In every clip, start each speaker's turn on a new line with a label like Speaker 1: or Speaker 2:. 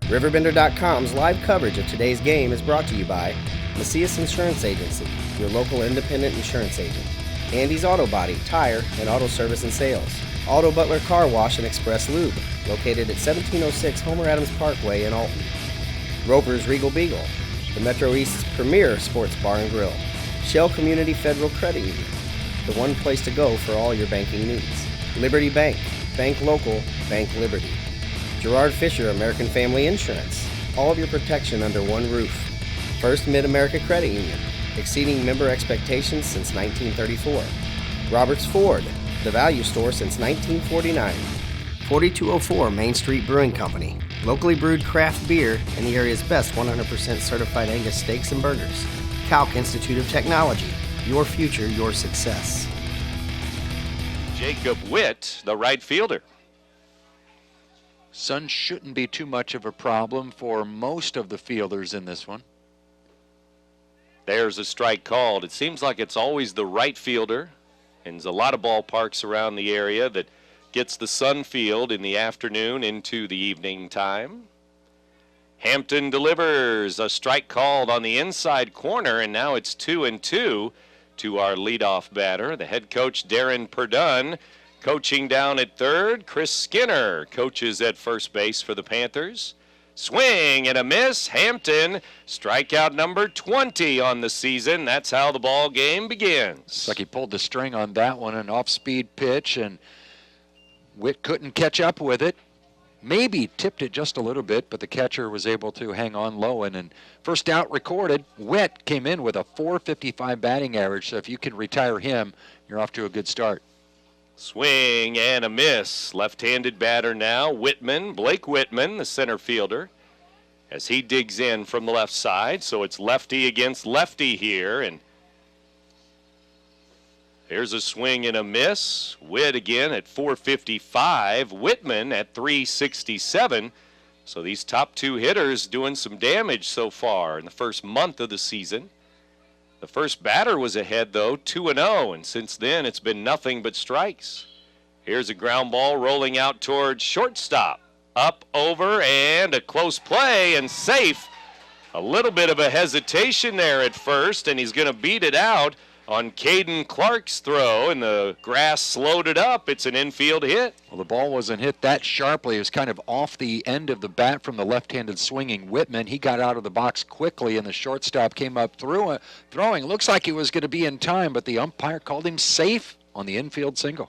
Speaker 1: RiverBender.com's live coverage of today's game is brought to you by Macias Insurance Agency, your local independent insurance agent. Andy's Auto Body, Tire, and Auto Service and Sales. Auto Butler Car Wash and Express Lube, located at 1706 Homer Adams Parkway in Alton. Roper's Regal Beagle, the Metro East's premier sports bar and grill. Shell Community Federal Credit Union, the one place to go for all your banking needs. Liberty Bank, bank local, bank Liberty. Gerard Fisher American Family Insurance, all of your protection under one roof. First Mid-America Credit Union, exceeding member expectations since 1934. Roberts Ford, the value store since 1949. 4204 Main Street Brewing Company, locally brewed craft beer and the area's best 100% certified Angus steaks and burgers. Calc Institute of Technology, your future, your success.
Speaker 2: Jacob Witt, the right fielder.
Speaker 3: Sun shouldn't be too much of a problem for most of the fielders in this one.
Speaker 2: There's a strike called. It seems like it's always the right fielder, and there's a lot of ballparks around the area that gets the sun field in the afternoon into the evening time. Hampton delivers a strike called on the inside corner, and now it's 2-2 to our leadoff batter, the head coach Darren Perdun. Coaching down at third, Chris Skinner coaches at first base for the Panthers. Swing and a miss. Hampton, strikeout number 20 on the season. That's how the ball game begins.
Speaker 3: Looks like he pulled the string on that one, an off-speed pitch, and Witt couldn't catch up with it. Maybe tipped it just a little bit, but the catcher was able to hang on low. And first out recorded, Witt came in with a .455 batting average, so if you can retire him, you're off to a good start.
Speaker 2: Swing and a miss. Left-handed batter now, Whitman, Blake Whitman, the center fielder, as he digs in from the left side. So it's lefty against lefty here, and here's a swing and a miss. Witt again at .455, Whitman at .367. So these top two hitters doing some damage so far in the first month of the season. The first batter was ahead, though, 2-0, and since then it's been nothing but strikes. Here's a ground ball rolling out towards shortstop. Up, over, and a close play, and safe. A little bit of a hesitation there at first, and he's going to beat it out on Caden Clark's throw, and the grass slowed it up. It's an infield hit.
Speaker 3: Well, the ball wasn't hit that sharply. It was kind of off the end of the bat from the left-handed swinging Whitman. He got out of the box quickly, and the shortstop came up throwing. Looks like he was going to be in time, but the umpire called him safe on the infield single.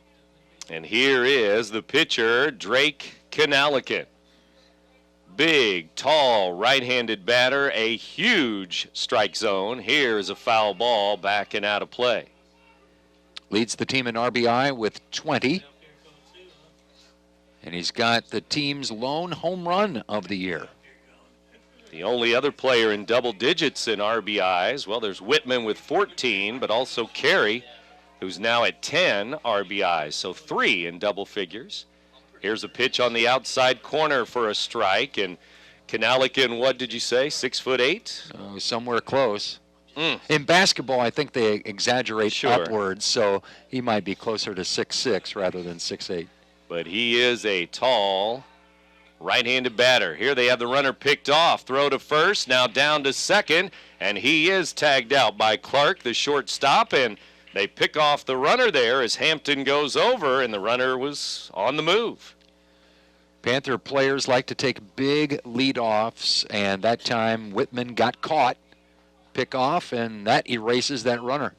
Speaker 2: And here is the pitcher, Drake Kanalikan. Big, tall, right-handed batter, a huge strike zone. Here's a foul ball back and out of play.
Speaker 3: Leads the team in RBI with 20. And he's got the team's lone home run of the year.
Speaker 2: The only other player in double digits in RBIs, well, there's Whitman with 14, but also Carey, who's now at 10 RBIs, so 3 in double figures. Here's a pitch on the outside corner for a strike, and Kanalikan, what did you say, 6'8"?
Speaker 3: Somewhere close. In basketball, I think they exaggerate upwards, so he might be closer to 6'6" rather than 6'8".
Speaker 2: But he is a tall right-handed batter. Here they have the runner picked off. Throw to first, now down to second, and he is tagged out by Clark, the shortstop, and they pick off the runner there as Hampton goes over, and the runner was on the move.
Speaker 3: Panther players like to take big leadoffs, and that time Whitman got caught. Pick off, and that erases that runner.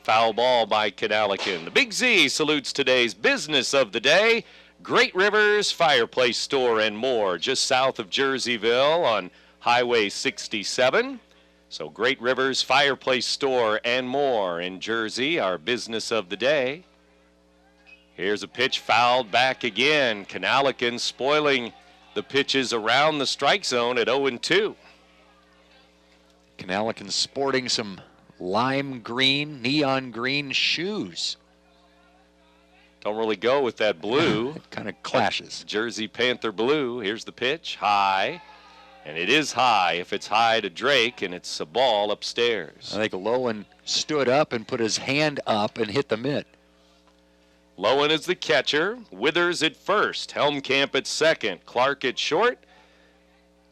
Speaker 2: Foul ball by Kanalikan. The Big Z salutes today's business of the day. Great Rivers Fireplace Store and more, just south of Jerseyville on Highway 67. So Great Rivers Fireplace Store and more in Jersey, our business of the day. Here's a pitch fouled back again. Kanalikan spoiling the pitches around the strike zone at 0-2.
Speaker 3: Kanalikan sporting some lime green, neon green shoes.
Speaker 2: Don't really go with that blue.
Speaker 3: It kind of clashes.
Speaker 2: Jersey Panther blue. Here's the pitch, high. And it is high. If it's high to Drake, and it's a ball upstairs.
Speaker 3: I think Lowen stood up and put his hand up and hit the mitt.
Speaker 2: Lowen is the catcher. Withers at first. Helmkamp at second. Clark at short.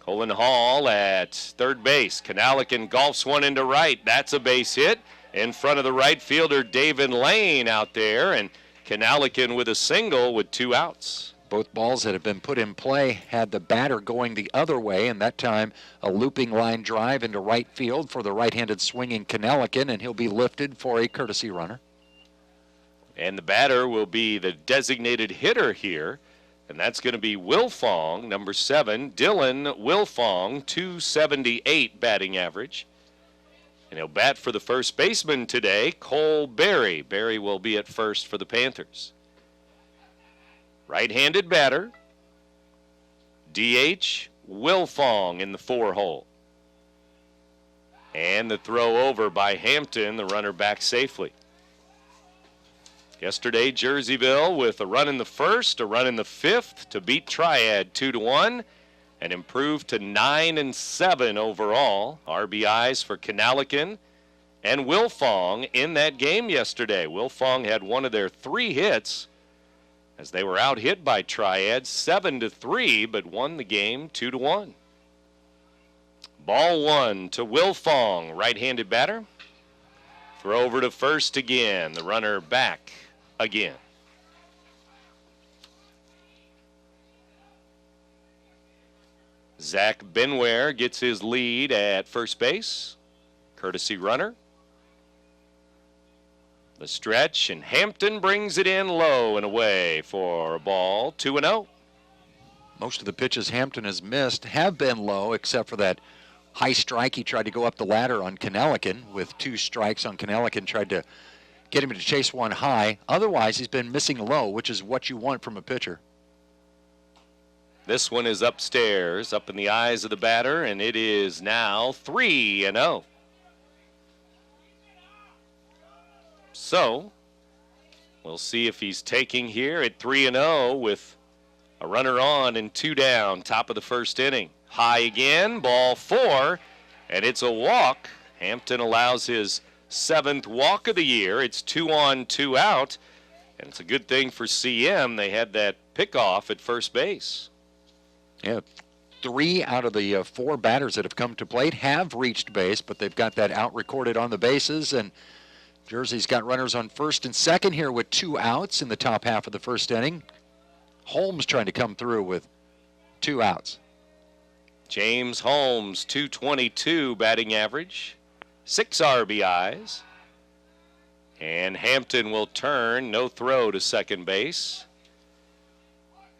Speaker 2: Colin Hall at third base. Kanalikin golfs one into right. That's a base hit in front of the right fielder, David Lane, out there. And Kanalikin with a single with 2 outs.
Speaker 3: Both balls that have been put in play had the batter going the other way, and that time a looping line drive into right field for the right-handed swinging Kanalikin, and he'll be lifted for a courtesy runner.
Speaker 2: And the batter will be the designated hitter here, and that's going to be Wilfong, number 7, Dylan Wilfong, 278 batting average. And he'll bat for the first baseman today, Cole Berry. Berry will be at first for the Panthers. Right-handed batter, DH Wilfong in the 4-hole. And the throw over by Hampton, the runner back safely. Yesterday, Jerseyville with a run in the first, a run in the 5th to beat Triad 2-1 and improve to 9-7 overall. RBIs for Kanalikin and Wilfong in that game yesterday. Wilfong had one of their 3 hits as they were out hit by Triad 7-3, but won the game 2-1. Ball 1 to Wilfong, right-handed batter. Throw over to first again. The runner back again. Zach Benware gets his lead at first base. Courtesy runner. The stretch, and Hampton brings it in low and away for a ball, 2-0.
Speaker 3: Most of the pitches Hampton has missed have been low, except for that high strike. He tried to go up the ladder on Kanalikin with 2 strikes on Kanalikin, tried to get him to chase one high. Otherwise, he's been missing low, which is what you want from a pitcher.
Speaker 2: This one is upstairs, up in the eyes of the batter, and it is now 3-0. So, we'll see if he's taking here at 3-0 with a runner on and 2 down, top of the first inning. High again, ball 4, and it's a walk. Hampton allows his 7th walk of the year. It's 2 on, 2 out, and it's a good thing for CM. They had that pickoff at first base.
Speaker 3: Yeah, 3 out of the 4 batters that have come to plate have reached base, but they've got that out recorded on the bases, and Jersey's got runners on first and second here with 2 outs in the top half of the first inning. Holmes trying to come through with 2 outs.
Speaker 2: James Holmes, 222 batting average, 6 RBIs. And Hampton will turn, no throw to second base.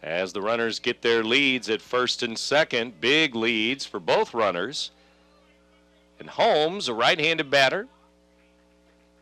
Speaker 2: As the runners get their leads at first and second, big leads for both runners. And Holmes, a right-handed batter,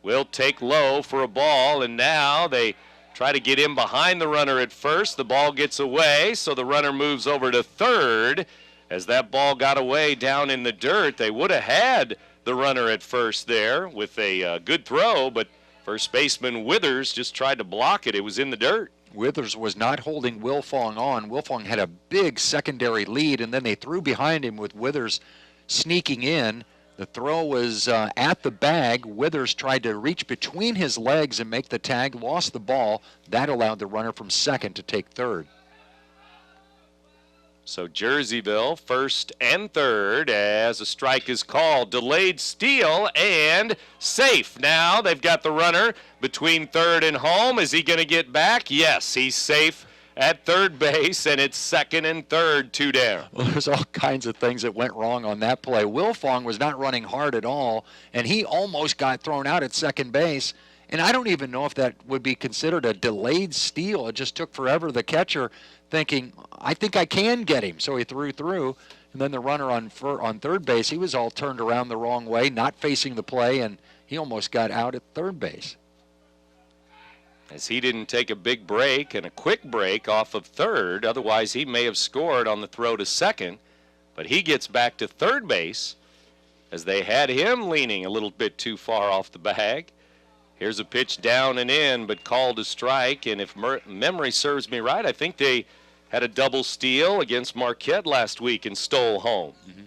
Speaker 2: will take low for a ball, and now they try to get in behind the runner at first. The ball gets away, so the runner moves over to third. As that ball got away down in the dirt, they would have had the runner at first there with a good throw, but first baseman Withers just tried to block it. It was in the dirt.
Speaker 3: Withers was not holding Wilfong on. Wilfong had a big secondary lead, and then they threw behind him with Withers sneaking in. The throw was at the bag. Withers tried to reach between his legs and make the tag, lost the ball. That allowed the runner from second to take third.
Speaker 2: So Jerseyville first and third as a strike is called. Delayed steal and safe. Now they've got the runner between third and home. Is he going to get back? Yes, he's safe at third base, and it's second and third, 2 down.
Speaker 3: Well, there's all kinds of things that went wrong on that play. Wilfong was not running hard at all, and he almost got thrown out at second base. And I don't even know if that would be considered a delayed steal. It just took forever. The catcher thinking, I think I can get him. So he threw through, and then the runner on third base, he was all turned around the wrong way, not facing the play, and he almost got out at third base.
Speaker 2: As he didn't take a big break and a quick break off of third, otherwise he may have scored on the throw to second, but he gets back to third base as they had him leaning a little bit too far off the bag. Here's a pitch down and in, but called a strike, and if memory serves me right, I think they had a double steal against Marquette last week and stole home.
Speaker 3: Mm-hmm.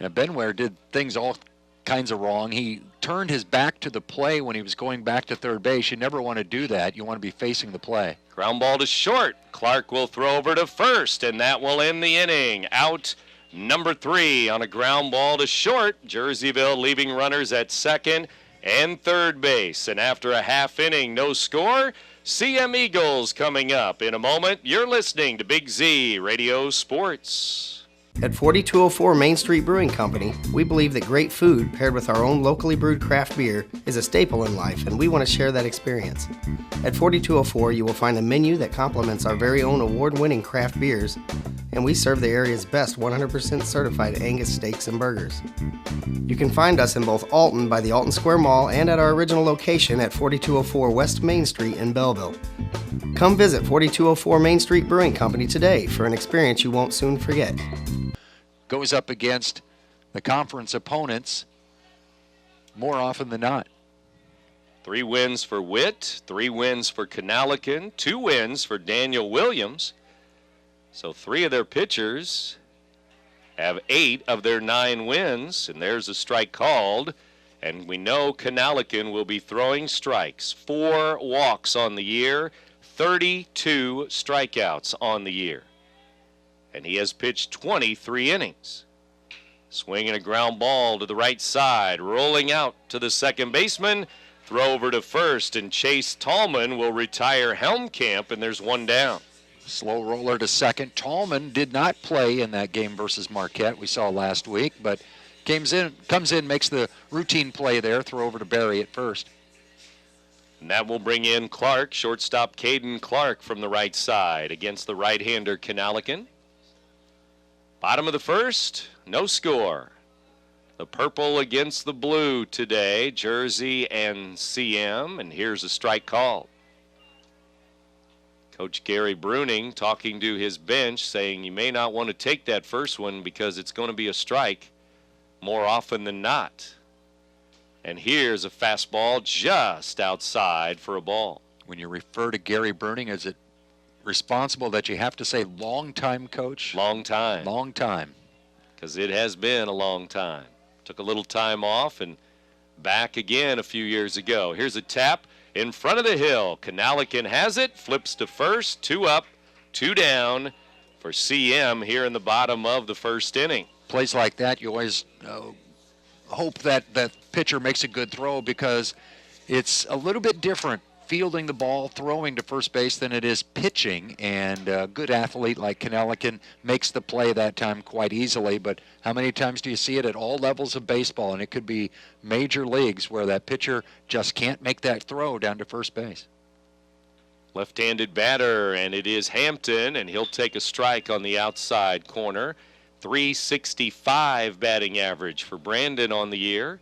Speaker 3: Now, Benware did things all kinds of wrong. He turned his back to the play when he was going back to third base. You never want to do that. You want to be facing the play.
Speaker 2: Ground ball to short. Clark will throw over to first, and that will end the inning. Out Number 3 on a ground ball to short. Jerseyville leaving runners at second and third base. And after a half inning, no score. CM Eagles coming up in a moment. You're listening to Big Z Radio Sports.
Speaker 1: At 4204 Main Street Brewing Company, we believe that great food paired with our own locally brewed craft beer is a staple in life, and we want to share that experience. At 4204, you will find a menu that complements our very own award-winning craft beers, and we serve the area's best 100% certified Angus steaks and burgers. You can find us in both Alton by the Alton Square Mall and at our original location at 4204 West Main Street in Belleville. Come visit 4204 Main Street Brewing Company today for an experience you won't soon forget.
Speaker 3: Goes up against the conference opponents more often than not.
Speaker 2: 3 wins for Witt, 3 wins for Canalican, 2 wins for Daniel Williams. So 3 of their pitchers have 8 of their 9 wins, and there's a strike called. And we know Canalican will be throwing strikes. 4 walks on the year, 32 strikeouts on the year. And he has pitched 23 innings. Swinging a ground ball to the right side, rolling out to the second baseman, throw over to first, and Chase Tallman will retire Helmkamp, and there's 1 down.
Speaker 3: Slow roller to second. Tallman did not play in that game versus Marquette we saw last week, but comes in, makes the routine play there, throw over to Barry at first.
Speaker 2: And that will bring in Clark, shortstop Caden Clark from the right side against the right-hander Canalican. Bottom of the first, no score. The purple against the blue today, Jersey and CM, and here's a strike call. Coach Gary Bruning talking to his bench saying you may not want to take that first one because it's going to be a strike more often than not. And here's a fastball just outside for a ball.
Speaker 3: When you refer to Gary Bruning, is it responsible that you have to say long-time coach?
Speaker 2: Long time.
Speaker 3: Long time.
Speaker 2: Because it has been a long time. Took a little time off and back again a few years ago. Here's a tap in front of the hill. Canalican has it, flips to first, 2 up, 2 down for CM here in the bottom of the first inning.
Speaker 3: Plays like that, you always hope that the pitcher makes a good throw because it's a little bit different fielding the ball, throwing to first base than it is pitching, and a good athlete like Canalican makes the play that time quite easily. But how many times do you see it at all levels of baseball, and it could be major leagues where that pitcher just can't make that throw down to first base?
Speaker 2: Left-handed batter, and it is Hampton, and he'll take a strike on the outside corner. 365 batting average for Brandon on the year.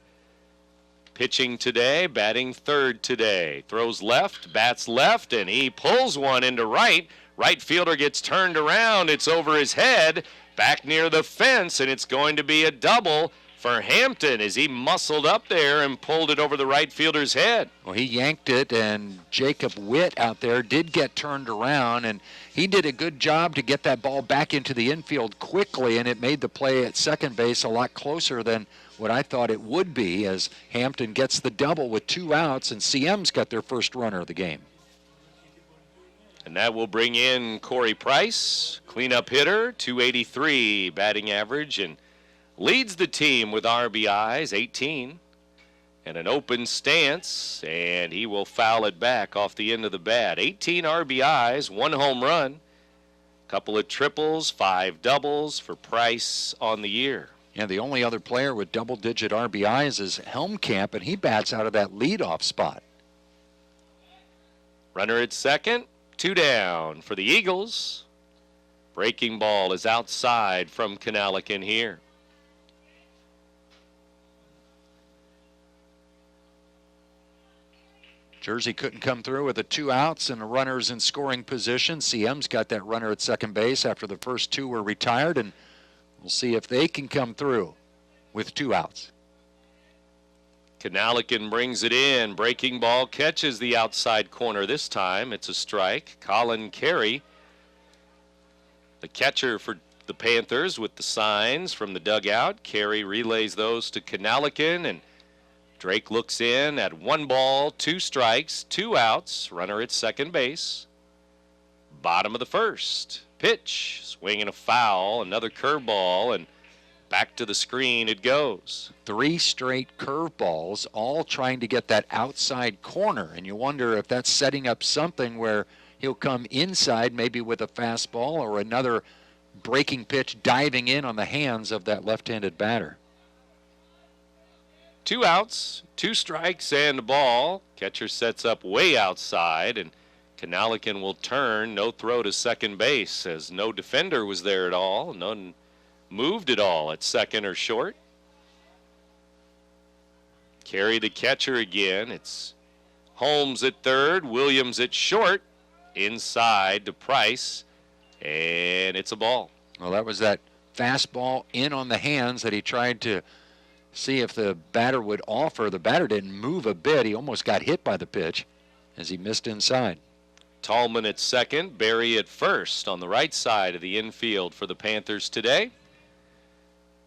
Speaker 2: Pitching today, batting third today. Throws left, bats left, and he pulls one into right. Right fielder gets turned around. It's over his head, back near the fence, and it's going to be a double for Hampton as he muscled up there and pulled it over the right fielder's head.
Speaker 3: Well, he yanked it, and Jacob Witt out there did get turned around, and he did a good job to get that ball back into the infield quickly, and it made the play at second base a lot closer than what I thought it would be, as Hampton gets the double with 2 outs, and CM's got their first runner of the game.
Speaker 2: And that will bring in Corey Price, cleanup hitter, 283 batting average, and leads the team with RBIs, 18, and an open stance, and he will foul it back off the end of the bat. 18 RBIs, 1 home run, couple of triples, 5 doubles for Price on the year.
Speaker 3: Yeah, the only other player with double-digit RBIs is Helmkamp, and he bats out of that leadoff spot.
Speaker 2: Runner at second, 2 down for the Eagles. Breaking ball is outside from Canalican here.
Speaker 3: Jersey couldn't come through with the 2 outs and the runners in scoring position. CM's got that runner at second base after the first 2 were retired, and we'll see if they can come through with 2 outs.
Speaker 2: Canalican brings it in. Breaking ball catches the outside corner this time. It's a strike. Colin Carey, the catcher for the Panthers, with the signs from the dugout. Carey relays those to Canalican, and Drake looks in at 1 ball, 2 strikes, 2 outs. Runner at second base. Bottom of the first. Pitch, swinging a foul, another curveball, and Back to the screen it goes.
Speaker 3: 3 straight curveballs, all trying to get that outside corner. And you wonder if that's setting up something where he'll come inside, maybe with a fastball or another breaking pitch diving in on the hands of that left-handed batter.
Speaker 2: 2 outs, 2 strikes, and a ball. Catcher sets up way outside, and Kanalikin will turn. No throw to second base, as no defender was there at all. None moved at all at second or short. Carey the catcher again. It's Holmes at third, Williams at short. Inside to Price, and it's a ball.
Speaker 3: Well, that was that fastball in on the hands that he tried to see if the batter would offer. The batter didn't move a bit. He almost got hit by the pitch as he missed inside.
Speaker 2: Tallman at second, Berry at first on the right side of the infield for the Panthers today.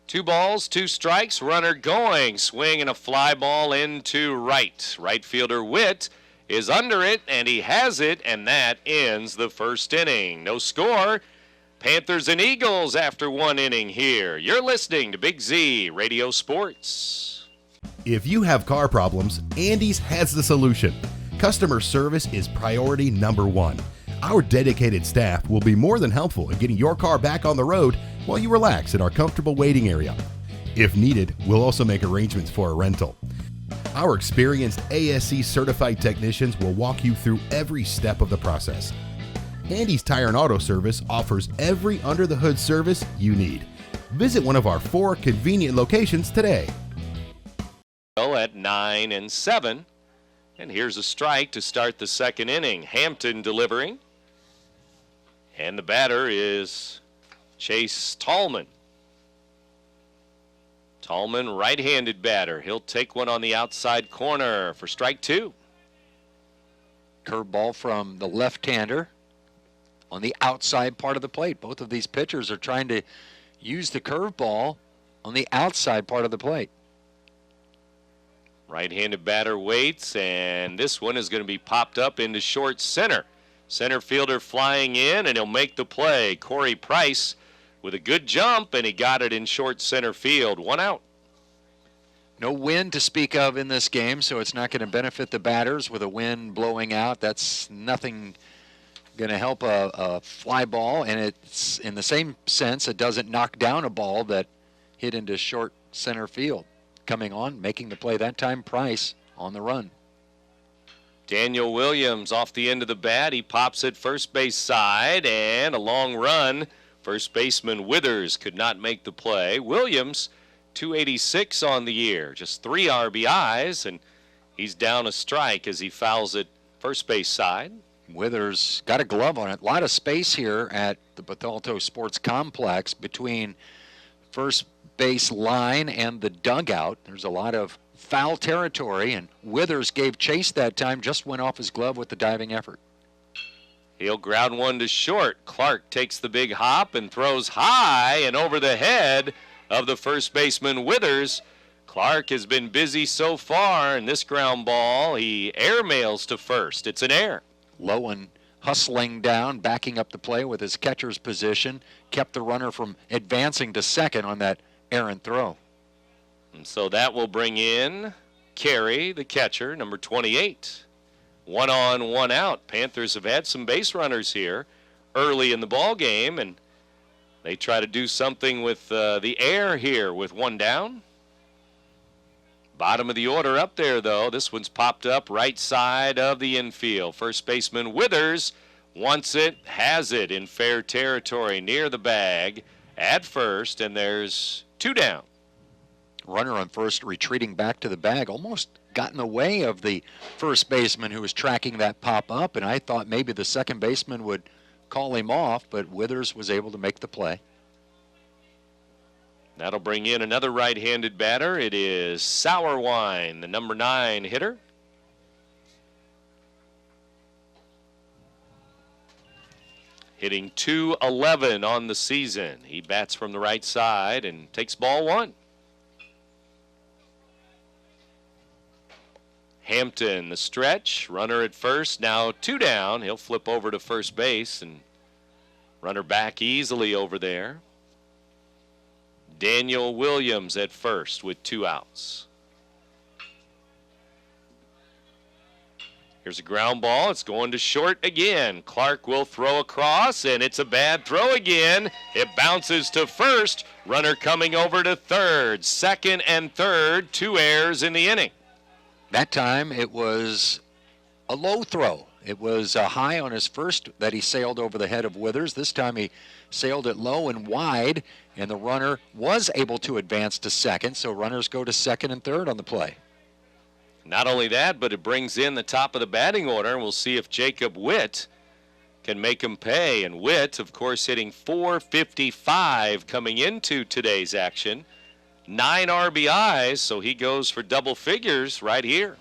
Speaker 2: 2 balls, 2 strikes, runner going, swing and a fly ball into right. Right fielder Witt is under it, and he has it, and that ends the first inning. No score. Panthers and Eagles after 1 inning here. You're listening to Big Z Radio Sports.
Speaker 4: If you have car problems, Andy's has the solution. Customer service is priority number 1. Our dedicated staff will be more than helpful in getting your car back on the road while you relax in our comfortable waiting area. If needed, we'll also make arrangements for a rental. Our experienced ASC certified technicians will walk you through every step of the process. Andy's Tire and Auto Service offers every under-the-hood service you need. Visit one of our 4 convenient locations today.
Speaker 2: At 9 and 7. And here's a strike to start the second inning. Hampton delivering. And the batter is Chase Tallman. Tallman, right-handed batter. He'll take one on the outside corner for strike 2.
Speaker 3: Curveball from the left-hander on the outside part of the plate. Both of these pitchers are trying to use the curveball on the outside part of the plate.
Speaker 2: Right-handed batter waits, and this one is going to be popped up into short center. Center fielder flying in, and he'll make the play. Corey Price with a good jump, and he got it in short center field. 1 out.
Speaker 3: No wind to speak of in this game, so it's not going to benefit the batters with a wind blowing out. That's nothing going to help a fly ball, and it's in the same sense it doesn't knock down a ball that hit into short center field. Coming on, making the play that time, Price on the run.
Speaker 2: Daniel Williams off the end of the bat. He pops it first base side, and a long run. First baseman Withers could not make the play. Williams, 286 on the year, just 3 RBIs, and he's down a strike as he fouls it first base side.
Speaker 3: Withers got a glove on it. A lot of space here at the Bethalto Sports Complex between first base line and the dugout. There's a lot of foul territory, and Withers gave chase that time, just went off his glove with the diving effort.
Speaker 2: He'll ground one to short. Clark takes the big hop and throws high and over the head of the first baseman Withers. Clark has been busy so far, and this ground ball he airmails to first. It's an air.
Speaker 3: Lowen hustling down, backing up the play with his catcher's position, kept the runner from advancing to second on that errant throw.
Speaker 2: And so that will bring in Carey, the catcher, number 28. 1 on, 1 out. Panthers have had some base runners here early in the ball game, and they try to do something with the air here with 1 down. Bottom of the order up there, though. This one's popped up right side of the infield. First baseman Withers wants it, has it in fair territory near the bag at first, and there's 2 down.
Speaker 3: Runner on first retreating back to the bag, almost got in the way of the first baseman who was tracking that pop up, and I thought maybe the second baseman would call him off, but Withers was able to make the play.
Speaker 2: That'll bring in another right-handed batter. It is Sauerwein, the number 9 hitter. Hitting .211 on the season. He bats from the right side and takes ball 1. Hampton, the stretch. Runner at first, now 2 down. He'll flip over to first base and runner back easily over there. Daniel Williams at first with 2 outs. Here's a ground ball. It's going to short again. Clark will throw across, and it's a bad throw again. It bounces to first. Runner coming over to third. Second and third, 2 errors in the inning.
Speaker 3: That time it was a low throw. It was high on his first that he sailed over the head of Withers. This time he sailed it low and wide, and the runner was able to advance to second, so runners go to second and third on the play.
Speaker 2: Not only that, but it brings in the top of the batting order, and we'll see if Jacob Witt can make him pay. And Witt, of course, hitting .455 coming into today's action. 9 RBIs, so he goes for double figures right here.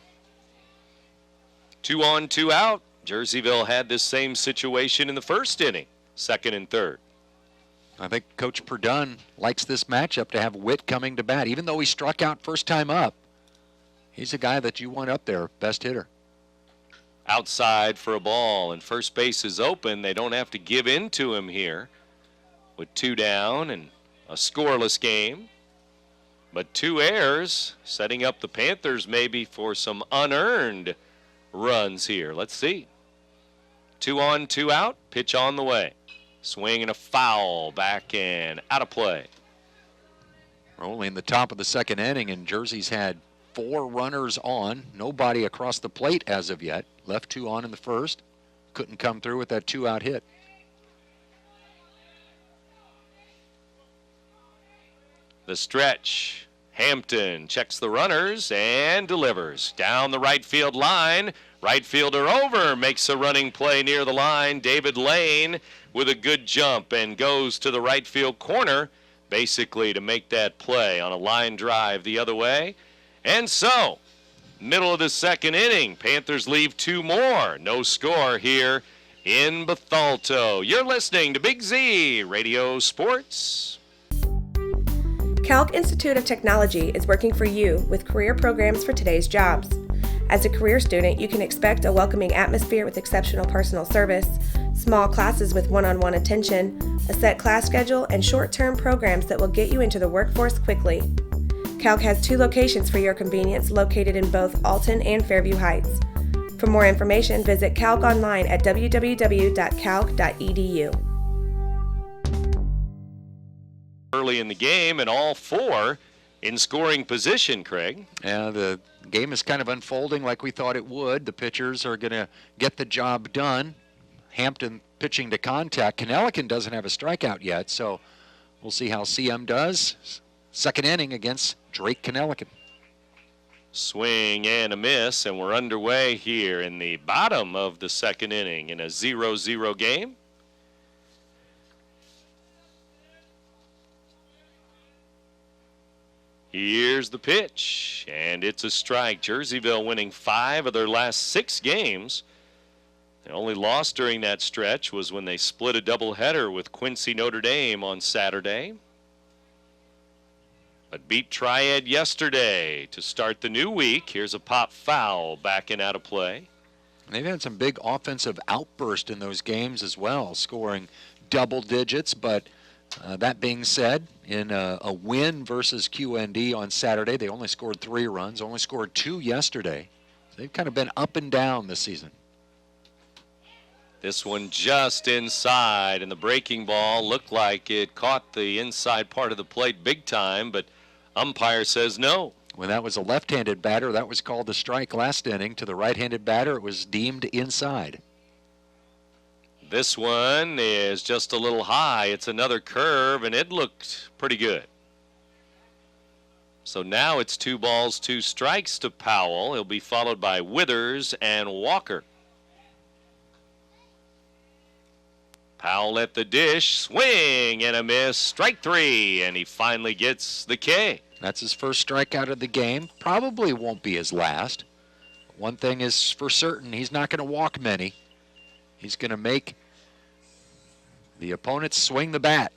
Speaker 2: 2 on, 2 out. Jerseyville had this same situation in the first inning, second and third.
Speaker 3: I think Coach Perdun likes this matchup to have Witt coming to bat. Even though he struck out first time up, he's a guy that you want up there, best hitter.
Speaker 2: Outside for a ball, and first base is open. They don't have to give in to him here with 2 down and a scoreless game. But 2 errors, setting up the Panthers maybe for some unearned runs here. Let's see. 2 on, 2 out. Pitch on the way. Swing and a foul. Back and out of play.
Speaker 3: We're only in the top of the second inning, and Jersey's had 4 runners on. Nobody across the plate as of yet. Left 2 on in the first. Couldn't come through with that 2-out hit.
Speaker 2: The stretch. Hampton checks the runners and delivers. Down the right field line. Right fielder over, makes a running play near the line. David Lane with a good jump and goes to the right field corner, basically to make that play on a line drive the other way. And so, middle of the second inning, Panthers leave 2 more. No score here in Bethalto. You're listening to Big Z Radio Sports.
Speaker 5: Calc Institute of Technology is working for you with career programs for today's jobs. As a career student, you can expect a welcoming atmosphere with exceptional personal service, small classes with one-on-one attention, a set class schedule, and short-term programs that will get you into the workforce quickly. Calc has 2 locations for your convenience located in both Alton and Fairview Heights. For more information, visit Calc online at www.calc.edu.
Speaker 2: Early in the game, and all 4 in scoring position, Craig.
Speaker 3: Yeah, the game is kind of unfolding like we thought it would. The pitchers are going to get the job done. Hampton pitching to contact. Connellican doesn't have a strikeout yet, so we'll see how CM does. Second inning against Drake Connellican.
Speaker 2: Swing and a miss, and we're underway here in the bottom of the second inning in a 0-0 game. Here's the pitch, and it's a strike. Jerseyville winning 5 of their last 6 games. The only loss during that stretch was when they split a doubleheader with Quincy Notre Dame on Saturday. But beat Triad yesterday to start the new week. Here's a pop foul, back and out of play.
Speaker 3: They've had some big offensive outbursts in those games as well, scoring double digits, but that being said, in a win versus QND on Saturday, they only scored 3 runs, only scored 2 yesterday. So they've kind of been up and down this season.
Speaker 2: This one just inside, and the breaking ball looked like it caught the inside part of the plate big time, but umpire says no.
Speaker 3: When that was a left-handed batter, that was called a strike last inning. To the right-handed batter, it was deemed inside.
Speaker 2: This one is just a little high. It's another curve, and it looked pretty good. So now it's 2 balls, 2 strikes to Powell. He'll be followed by Withers and Walker. Powell at the dish, swing and a miss, strike 3, and he finally gets the K.
Speaker 3: That's his first strikeout of the game. Probably won't be his last. One thing is for certain, he's not going to walk many. He's going to make the opponents swing the bat.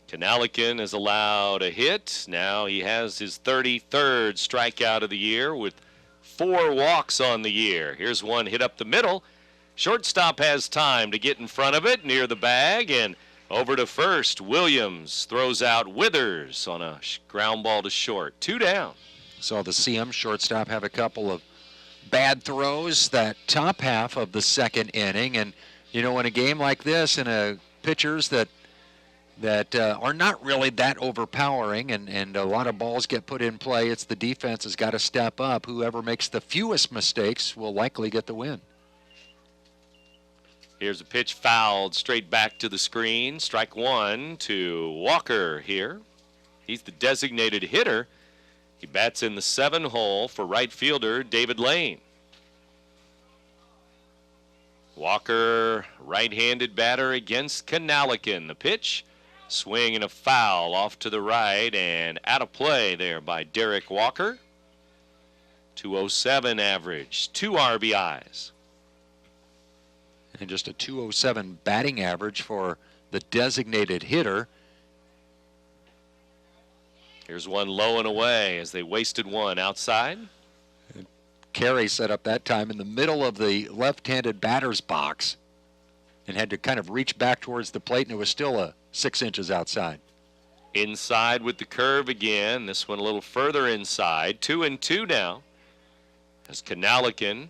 Speaker 2: Connellican is allowed a hit. Now he has his 33rd strikeout of the year with 4 walks on the year. Here's one hit up the middle. Shortstop has time to get in front of it near the bag, and Over to first, Williams throws out Withers on a ground ball to short. 2 down.
Speaker 3: Saw the CM shortstop have a couple of bad throws that top half of the second inning. And, you know, in a game like this, in pitchers that are not really that overpowering and a lot of balls get put in play, it's the defense has got to step up. Whoever makes the fewest mistakes will likely get the win.
Speaker 2: Here's a pitch fouled straight back to the screen. Strike 1 to Walker here. He's the designated hitter. He bats in the 7 hole for right fielder David Lane. Walker, right-handed batter against Canalican. The pitch, swing and a foul off to the right and out of play there by Derek Walker. 207 average, 2 RBIs.
Speaker 3: And just a 207 batting average for the designated hitter.
Speaker 2: Here's one low and away as they wasted one outside.
Speaker 3: Carey set up that time in the middle of the left-handed batter's box and had to kind of reach back towards the plate, and it was still 6 inches outside.
Speaker 2: Inside with the curve again. This one a little further inside. 2-2 now as Canalican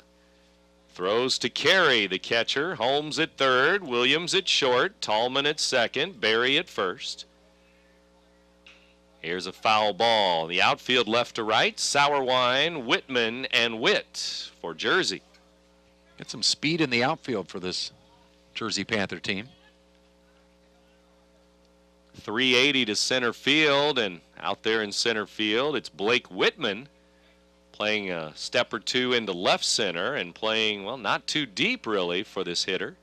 Speaker 2: throws to Carey, the catcher. Holmes at third, Williams at short, Tallman at second, Berry at first. Here's a foul ball. The outfield left to right, Sauerwein, Whitman, and Witt for Jersey.
Speaker 3: Get some speed in the outfield for this Jersey Panther team.
Speaker 2: 380 to center field, and out there in center field, it's Blake Whitman playing a step or two into left center and playing, well, not too deep really for this hitter.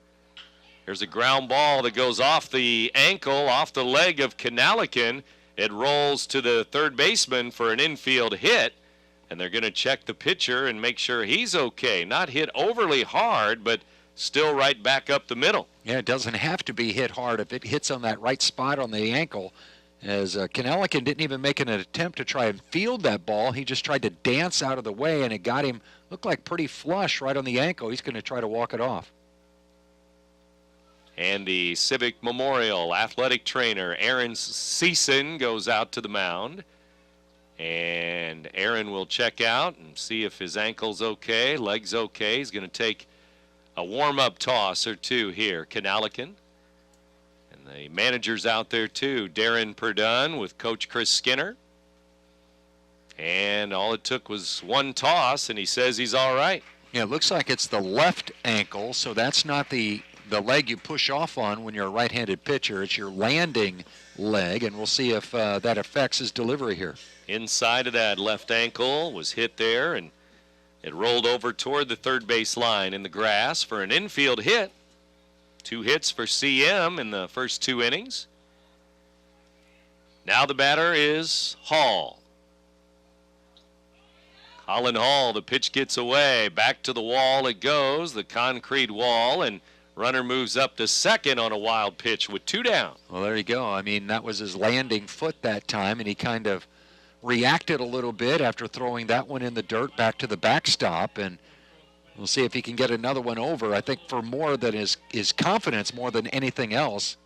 Speaker 2: Here's a ground ball that goes off the ankle, off the leg of Canalican. It rolls to the third baseman for an infield hit, and they're going to check the pitcher and make sure he's okay. Not hit overly hard, but still right back up the middle.
Speaker 3: Yeah, it doesn't have to be hit hard if it hits on that right spot on the ankle. As Canalican didn't even make an attempt to try and field that ball. He just tried to dance out of the way, and it got him, looked like pretty flush right on the ankle. He's going to try to walk it off.
Speaker 2: And the Civic Memorial athletic trainer, Aaron Season, goes out to the mound. And Aaron will check out and see if his ankle's okay, leg's okay. He's going to take a warm-up toss or two here. Canalican. And the manager's out there too, Darren Perdun with Coach Chris Skinner. And all it took was one toss, and he says he's all right.
Speaker 3: Yeah, it looks like it's the left ankle, so that's not the leg you push off on when you're a right-handed pitcher. It's your landing leg, and we'll see if that affects his delivery here.
Speaker 2: Inside of that left ankle was hit there, and it rolled over toward the third base line in the grass for an infield hit. 2 hits for CM in the first 2 innings. Now the batter is Hall. Colin Hall, the pitch gets away. Back to the wall it goes, the concrete wall, and runner moves up to second on a wild pitch with 2 down.
Speaker 3: Well, there you go. I mean, that was his landing foot that time, and he kind of reacted a little bit after throwing that one in the dirt back to the backstop, and we'll see if he can get another one over. I think for more than his confidence, more than anything else.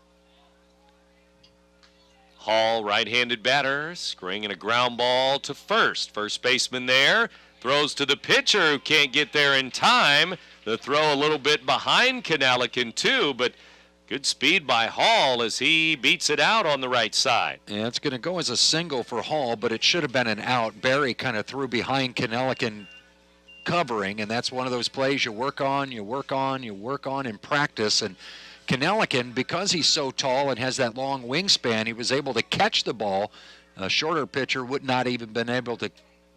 Speaker 2: Hall, right-handed batter, screening a ground ball to first. First baseman there, throws to the pitcher who can't get there in time. The throw a little bit behind Canalican too, but good speed by Hall as he beats it out on the right side.
Speaker 3: Yeah, it's going to go as a single for Hall, but it should have been an out. Berry kind of threw behind Canalican covering, and that's one of those plays you work on in practice. And Canalican, because he's so tall and has that long wingspan, he was able to catch the ball. A shorter pitcher would not even been able to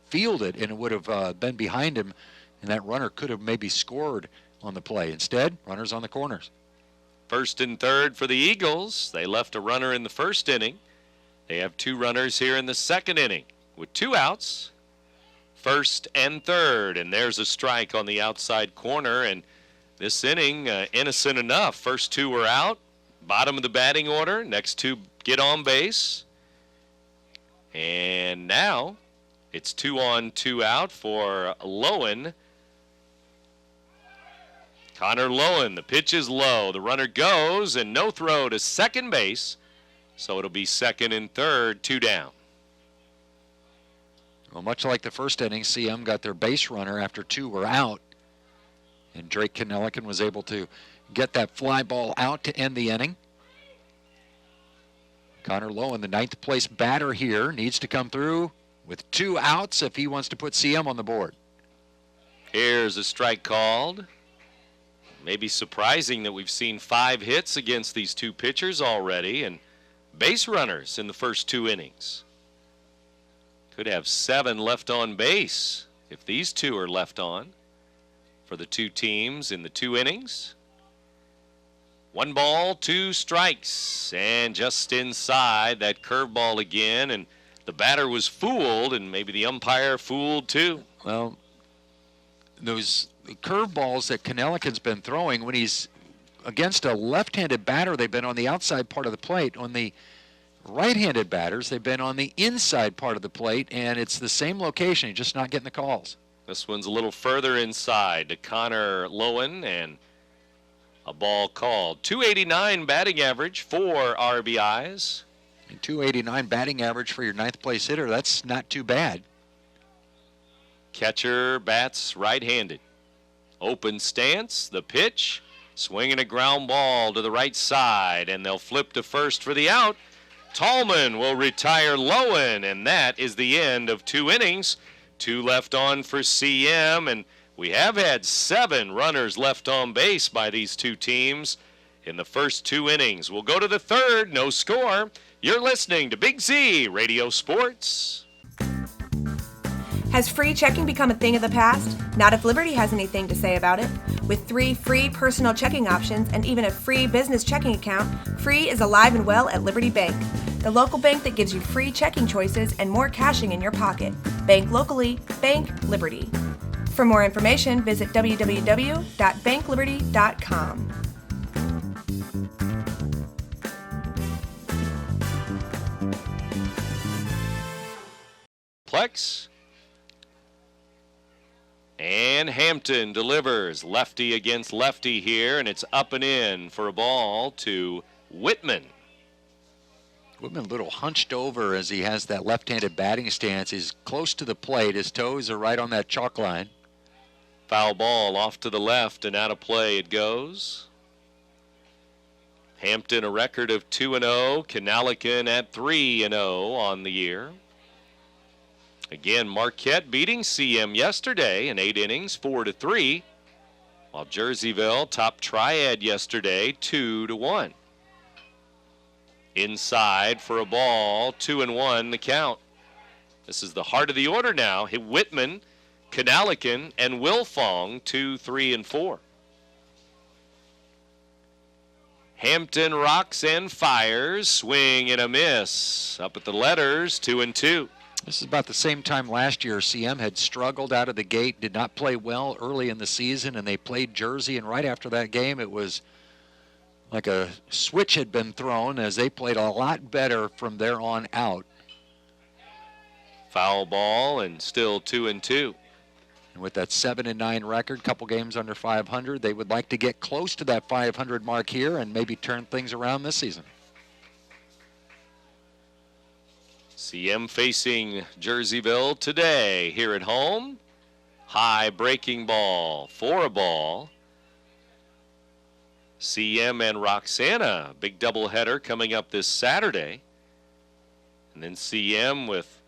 Speaker 3: field it, and it would have been behind him, and that runner could have maybe scored on the play. Instead, runners on the corners.
Speaker 2: First and third for the Eagles. They left a runner in the first inning. They have 2 runners here in the second inning with 2 outs. First and third, and there's a strike on the outside corner, and this inning, innocent enough. First 2 were out, bottom of the batting order. Next 2 get on base. And now it's 2 on, 2 out for Lowen. Connor Lowen, the pitch is low. The runner goes, and no throw to second base. So it'll be second and third, 2 down.
Speaker 3: Well, much like the first inning, CM got their base runner after 2 were out. And Drake Kanelican was able to get that fly ball out to end the inning. Connor Lowen, the 9th place batter here, needs to come through with 2 outs if he wants to put CM on the board.
Speaker 2: Here's a strike called. Maybe surprising that we've seen 5 hits against these 2 pitchers already and base runners in the first 2 innings. Could have 7 left on base if these 2 are left on for the 2 teams in the 2 innings. 1 ball, 2 strikes, and just inside that curveball again, and the batter was fooled, and maybe the umpire fooled too.
Speaker 3: Well, those curveballs that Kanelican's been throwing, when he's against a left-handed batter, they've been on the outside part of the plate. On the right-handed batters, they've been on the inside part of the plate, and it's the same location, he's just not getting the calls.
Speaker 2: This one's a little further inside to Connor Lowen, and a ball called. 289 batting average, 4 RBIs.
Speaker 3: And 289 batting average for your 9th place hitter, that's not too bad.
Speaker 2: Catcher bats right-handed. Open stance, the pitch, swinging a ground ball to the right side, and they'll flip to first for the out. Tallman will retire Lowen, and that is the end of 2 innings. 2 left on for CM, and we have had 7 runners left on base by these 2 teams in the first 2 innings. We'll go to the 3rd, no score. You're listening to Big Z Radio Sports.
Speaker 5: Has free checking become a thing of the past? Not if Liberty has anything to say about it. With 3 free personal checking options and even a free business checking account, free is alive and well at Liberty Bank, the local bank that gives you free checking choices and more cashing in your pocket. Bank locally, bank Liberty. For more information, visit www.bankliberty.com.
Speaker 2: Plex. And Hampton delivers lefty against lefty here, and it's up and in for a ball to Whitman.
Speaker 3: Whitman a little hunched over as he has that left-handed batting stance. He's close to the plate. His toes are right on that chalk line.
Speaker 2: Foul ball off to the left and out of play it goes. Hampton a record of 2-0. Kanelican at 3-0 on the year. Again, Marquette beating CM yesterday in 8 innings, 4-3, while Jerseyville top triad yesterday, 2-1. Inside for a ball, 2-1 the count. This is the heart of the order now. Whitman, Kanelican, and Wilfong, 2, 3, and 4. Hampton rocks and fires, swing and a miss. Up at the letters, 2-2.
Speaker 3: This is about the same time last year. CM had struggled out of the gate, did not play well early in the season, and they played Jersey, and right after that game it was like a switch had been thrown as they played a lot better from there on out.
Speaker 2: Foul ball and still 2-2.
Speaker 3: And with that 7-9 record, couple games under 500, they would like to get close to that 500 mark here and maybe turn things around this season.
Speaker 2: CM facing Jerseyville today here at home. High breaking ball for a ball. CM and Roxana, big doubleheader coming up this Saturday. And then CM with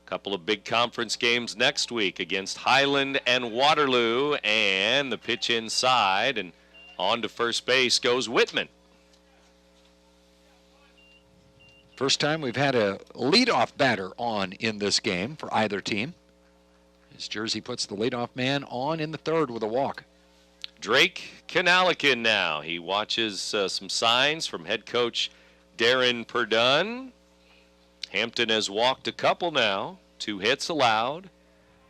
Speaker 2: a couple of big conference games next week against Highland and Waterloo. And the pitch inside, and on to first base goes Whitman.
Speaker 3: First time we've had a leadoff batter on in this game for either team, as Jersey puts the leadoff man on in the 3rd with a walk.
Speaker 2: Drake Kanelican now. He watches some signs from head coach Darren Perdun. Hampton has walked a couple now. 2 hits allowed.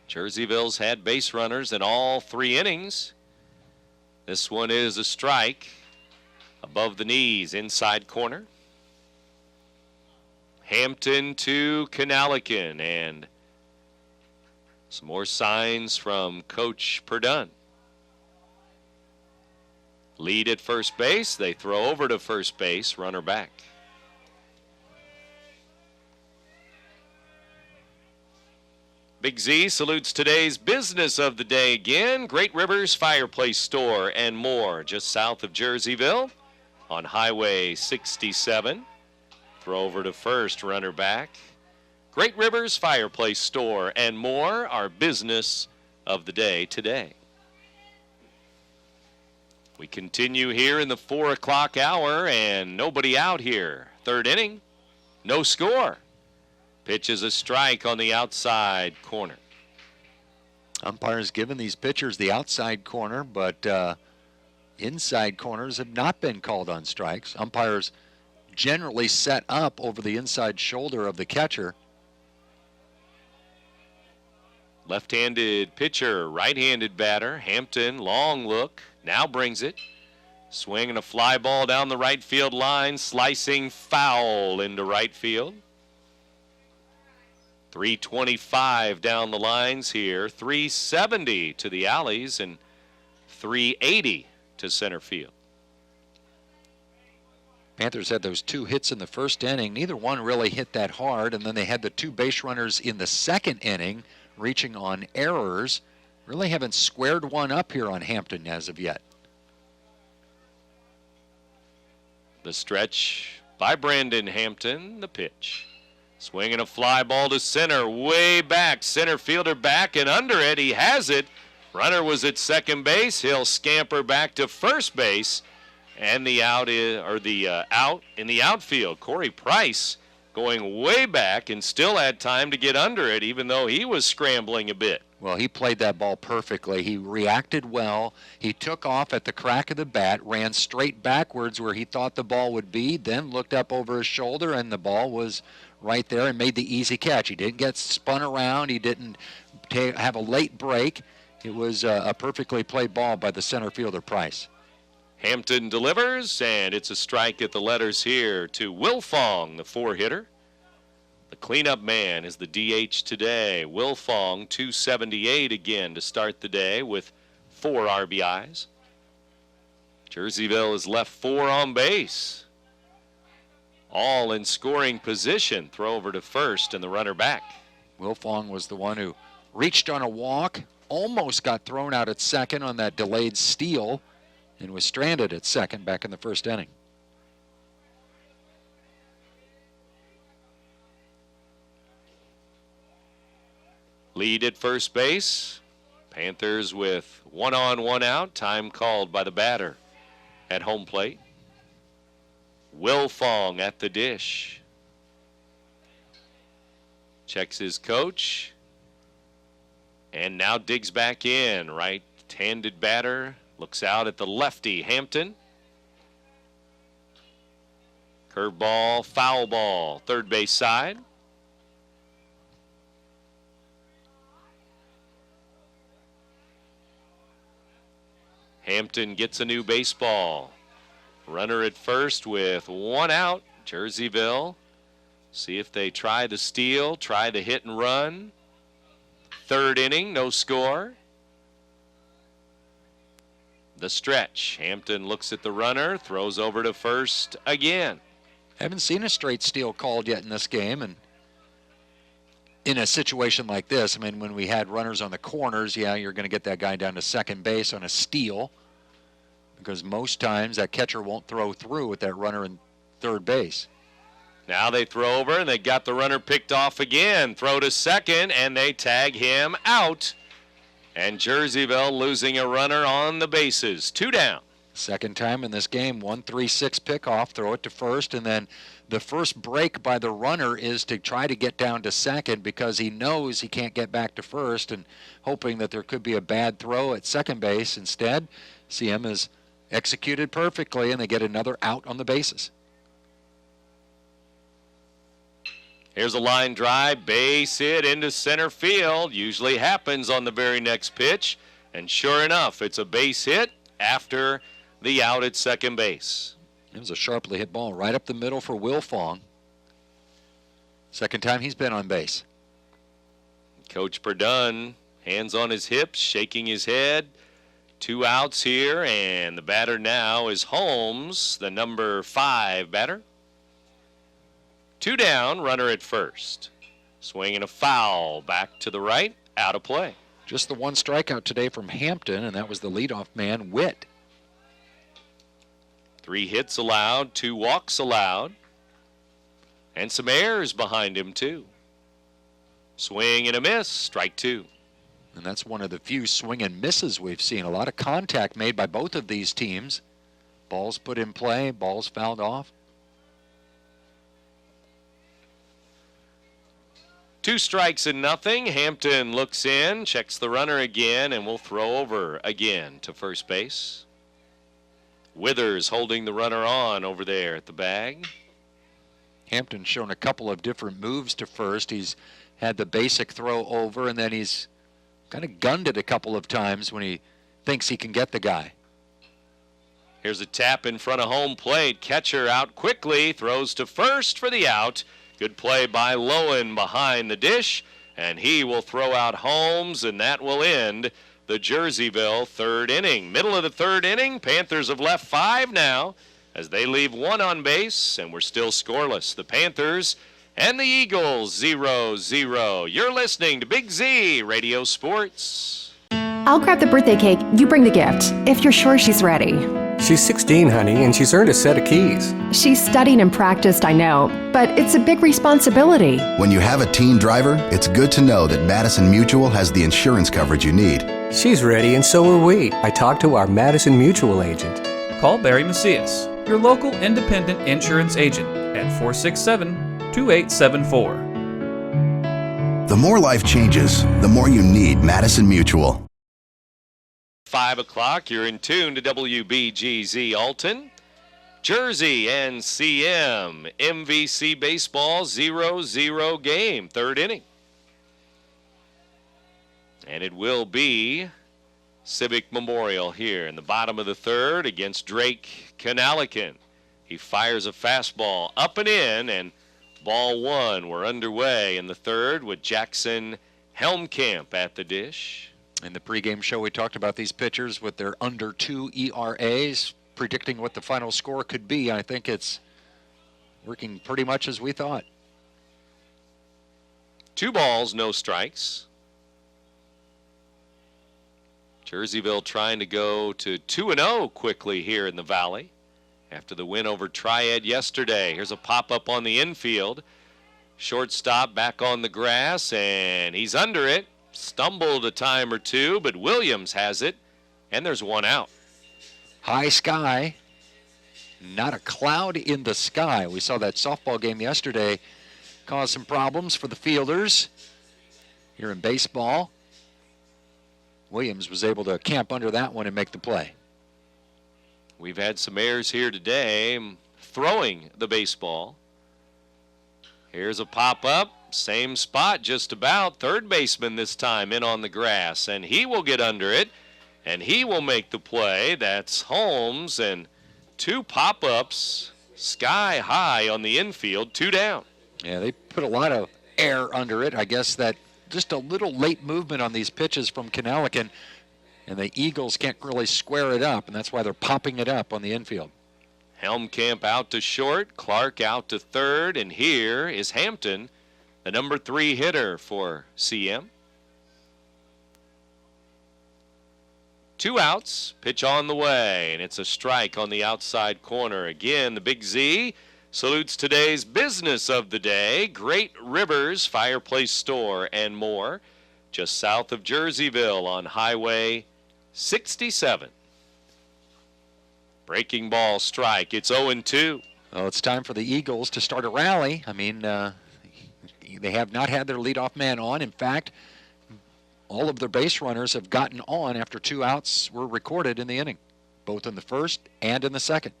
Speaker 2: Jerseyville's had base runners in all 3 innings. This one is a strike. Above the knees, inside corner. Hampton to Kanelican, and some more signs from Coach Perdun. Lead at first base. They throw over to first base. Runner back. Big Z salutes today's business of the day again. Great Rivers Fireplace Store and more, just south of Jerseyville on Highway 67. Throw over to first, runner back. Great Rivers Fireplace Store and more, our business of the day today. We continue here in the 4 o'clock hour and nobody out here. Third inning, no score. Pitch is a strike on the outside corner.
Speaker 3: Umpires given these pitchers the outside corner, but inside corners have not been called on strikes. Umpires generally set up over the inside shoulder of the catcher.
Speaker 2: Left-handed pitcher, right-handed batter. Hampton, long look, now brings it. Swinging a fly ball down the right field line, slicing foul into right field. 325 down the lines here, 370 to the alleys, and 380 to center field.
Speaker 3: Panthers had those 2 hits in the first inning. Neither one really hit that hard, and then they had the 2 base runners in the second inning reaching on errors. Really haven't squared one up here on Hampton as of yet.
Speaker 2: The stretch by Brandon Hampton, the pitch. Swinging a fly ball to center, way back. Center fielder back and under it. He has it. Runner was at second base. He'll scamper back to first base. And the out out in the outfield. Corey Price going way back and still had time to get under it, even though he was scrambling a bit.
Speaker 3: Well, he played that ball perfectly. He reacted well. He took off at the crack of the bat, ran straight backwards where he thought the ball would be, then looked up over his shoulder, and the ball was right there and made the easy catch. He didn't get spun around. He didn't have a late break. It was a perfectly played ball by the center fielder, Price.
Speaker 2: Hampton delivers, and it's a strike at the letters here to Wilfong, the 4-hitter. The cleanup man is the DH today. Wilfong, 278 again to start the day with 4 RBIs. Jerseyville has left 4 on base. All in scoring position. Throw over to first and the runner back.
Speaker 3: Wilfong was the one who reached on a walk, almost got thrown out at second on that delayed steal, and was stranded at second back in the first inning.
Speaker 2: Lead at first base. Panthers with 1 on, 1 out. Time called by the batter at home plate. Wilfong at the dish. Checks his coach. And now digs back in. Right-handed batter. Looks out at the lefty, Hampton. Curveball, foul ball, third base side. Hampton gets a new baseball. Runner at first with 1 out. Jerseyville. See if they try the steal, try the hit and run. Third inning, no score. The stretch. Hampton looks at the runner, throws over to first again.
Speaker 3: Haven't seen a straight steal called yet in this game, and in a situation like this, I mean, when we had runners on the corners, yeah, you're going to get that guy down to second base on a steal, because most times that catcher won't throw through with that runner in third base.
Speaker 2: Now they throw over, and they got the runner picked off again. Throw to second, and they tag him out. And Jerseyville losing a runner on the bases. 2 down.
Speaker 3: Second time in this game, 1-3-6 pickoff, throw it to first, and then the first break by the runner is to try to get down to second because he knows he can't get back to first, and hoping that there could be a bad throw at second base. Instead, CM is executed perfectly, and they get another out on the bases.
Speaker 2: Here's a line drive, base hit into center field. Usually happens on the very next pitch. And sure enough, it's a base hit after the out at second base.
Speaker 3: It was a sharply hit ball right up the middle for Wilfong. Second time he's been on base.
Speaker 2: Coach Perdun, hands on his hips, shaking his head. 2 outs here, and the batter now is Holmes, the number 5 batter. 2 down, runner at first. Swing and a foul, back to the right, out of play.
Speaker 3: Just the one strikeout today from Hampton, and that was the leadoff man, Witt.
Speaker 2: 3 hits allowed, 2 walks allowed, and some errors behind him too. Swing and a miss, strike 2.
Speaker 3: And that's one of the few swing and misses we've seen. A lot of contact made by both of these teams. Balls put in play, balls fouled off.
Speaker 2: 2 strikes and nothing. Hampton looks in, checks the runner again, and will throw over again to first base. Withers holding the runner on over there at the bag.
Speaker 3: Hampton's shown a couple of different moves to first. He's had the basic throw over, and then he's kind of gunned it a couple of times when he thinks he can get the guy.
Speaker 2: Here's a tap in front of home plate. Catcher out quickly, throws to first for the out. Good play by Lowen behind the dish, and he will throw out Holmes, and that will end the Jerseyville 3rd inning. Middle of the 3rd inning, Panthers have left 5 now as they leave 1 on base, and we're still scoreless. The Panthers and the Eagles 0-0. You're listening to Big Z Radio Sports.
Speaker 6: I'll grab the birthday cake, you bring the gift, if you're sure she's ready.
Speaker 7: She's 16, honey, and she's earned a set of keys.
Speaker 6: She's studied and practiced, I know, but it's a big responsibility.
Speaker 8: When you have a teen driver, it's good to know that Madison Mutual has the insurance coverage you need.
Speaker 7: She's ready, and so are we. I talked to our Madison Mutual agent.
Speaker 9: Call Barry Macias, your local independent insurance agent, at 467-2874.
Speaker 8: The more life changes, the more you need Madison Mutual.
Speaker 2: 5 o'clock, you're in tune to WBGZ Alton. Jersey and CM, MVC Baseball 0-0 game, 3rd inning. And it will be Civic Memorial here in the bottom of the 3rd against Drake Canalican. He fires a fastball up and in, and ball 1. We're underway in the 3rd with Jackson Helmkamp at the dish.
Speaker 3: In the pregame show, we talked about these pitchers with their under 2 ERAs, predicting what the final score could be. I think it's working pretty much as we thought.
Speaker 2: 2 balls, no strikes. Jerseyville trying to go to 2-0 quickly here in the Valley after the win over Triad yesterday. Here's a pop-up on the infield. Shortstop back on the grass, and he's under it. Stumbled a time or two, but Williams has it, and there's 1 out.
Speaker 3: High sky, not a cloud in the sky. We saw that softball game yesterday cause some problems for the fielders here in baseball. Williams was able to camp under that one and make the play.
Speaker 2: We've had some errors here today, throwing the baseball. Here's a pop-up. Same spot just about. 3rd baseman this time in on the grass, and he will get under it, and he will make the play. That's Holmes, and 2 pop-ups sky high on the infield, 2 down.
Speaker 3: Yeah, they put a lot of air under it. I guess that just a little late movement on these pitches from Canalican, and the Eagles can't really square it up, and that's why they're popping it up on the infield.
Speaker 2: Helmkamp out to short, Clark out to 3rd, and here is Hampton, the number 3 hitter for CM. 2 outs, pitch on the way, and it's a strike on the outside corner. Again, the Big Z salutes today's business of the day, Great Rivers Fireplace Store and more, just south of Jerseyville on Highway 67. Breaking ball strike, it's 0-2.
Speaker 3: Well, it's time for the Eagles to start a rally. I mean, they have not had their leadoff man on. In fact, all of their base runners have gotten on after 2 outs were recorded in the inning, both in the 1st and in the 2nd.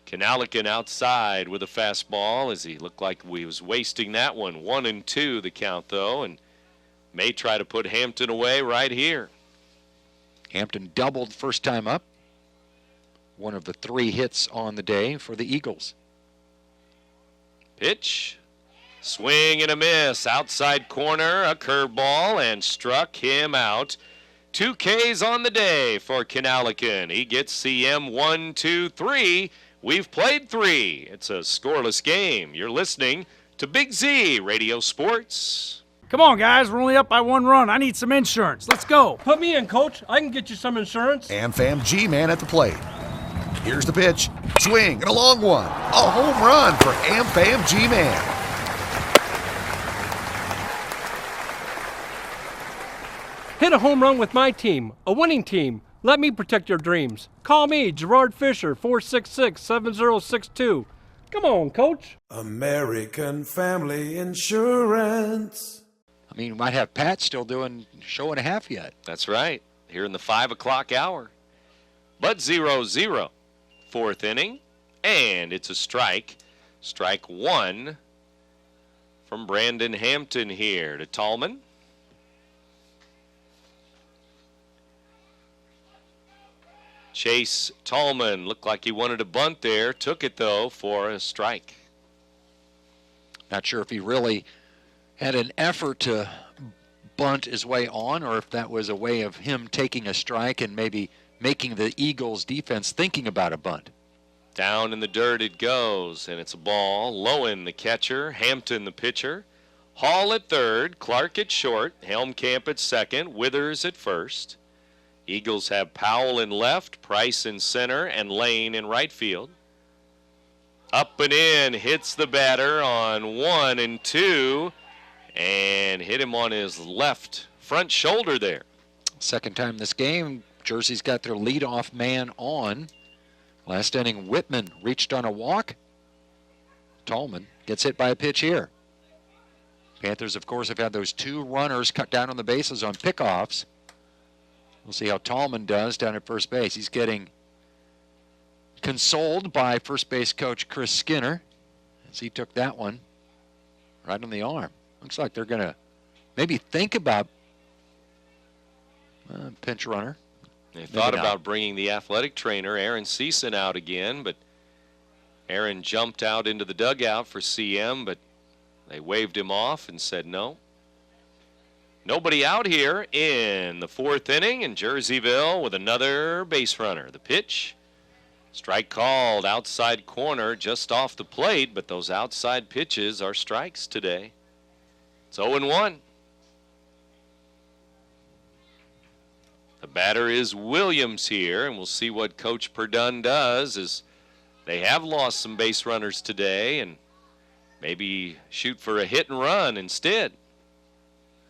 Speaker 2: Canalican outside with a fastball as he looked like he was wasting that one. 1-2 the count, though, and may try to put Hampton away right here.
Speaker 3: Hampton doubled first time up. One of the 3 hits on the day for the Eagles.
Speaker 2: Pitch. Swing and a miss. Outside corner, a curveball, and struck him out. 2 Ks on the day for Canalican. He gets CM 1, 2, 3. We've played 3. It's a scoreless game. You're listening to Big Z Radio Sports.
Speaker 10: Come on, guys. We're only up by 1 run. I need some insurance. Let's go.
Speaker 11: Put me in, Coach. I can get you some insurance.
Speaker 12: AmFam G-Man at the plate. Here's the pitch. Swing and a long one. A home run for AmFam G-Man.
Speaker 11: Hit a home run with my team, a winning team. Let me protect your dreams. Call me, Gerard Fisher, 466-7062. Come on, Coach.
Speaker 13: American Family Insurance.
Speaker 3: I mean, we might have Pat still doing show and a half yet.
Speaker 2: That's right. Here in the 5 o'clock hour. But 0-0. 4th inning. And it's a strike. Strike 1 from Brandon Hampton here to Tallman. Chase Tallman looked like he wanted a bunt there. Took it, though, for a strike.
Speaker 3: Not sure if he really had an effort to bunt his way on or if that was a way of him taking a strike and maybe making the Eagles' defense thinking about a bunt.
Speaker 2: Down in the dirt it goes, and it's a ball. Lowen, the catcher. Hampton, the pitcher. Hall at third. Clark at short. Helmkamp at second. Withers at first. Eagles have Powell in left, Price in center, and Lane in right field. Up and in, hits the batter on 1 and 2, and hit him on his left front shoulder there.
Speaker 3: Second time this game, Jersey's got their leadoff man on. Last inning, Whitman reached on a walk. Tallman gets hit by a pitch here. Panthers, of course, have had those 2 runners cut down on the bases on pickoffs. We'll see how Tallman does down at first base. He's getting consoled by first base coach Chris Skinner as he took that one right on the arm. Looks like they're going to maybe think about pinch runner.
Speaker 2: They thought about bringing the athletic trainer, Aaron Season, out again, but Aaron jumped out into the dugout for CM, but they waved him off and said no. Nobody out here in the 4th inning, and Jerseyville with another base runner. The pitch, strike called, outside corner, just off the plate, but those outside pitches are strikes today. It's 0-1. The batter is Williams here, and we'll see what Coach Perdun does as they have lost some base runners today, and maybe shoot for a hit and run instead.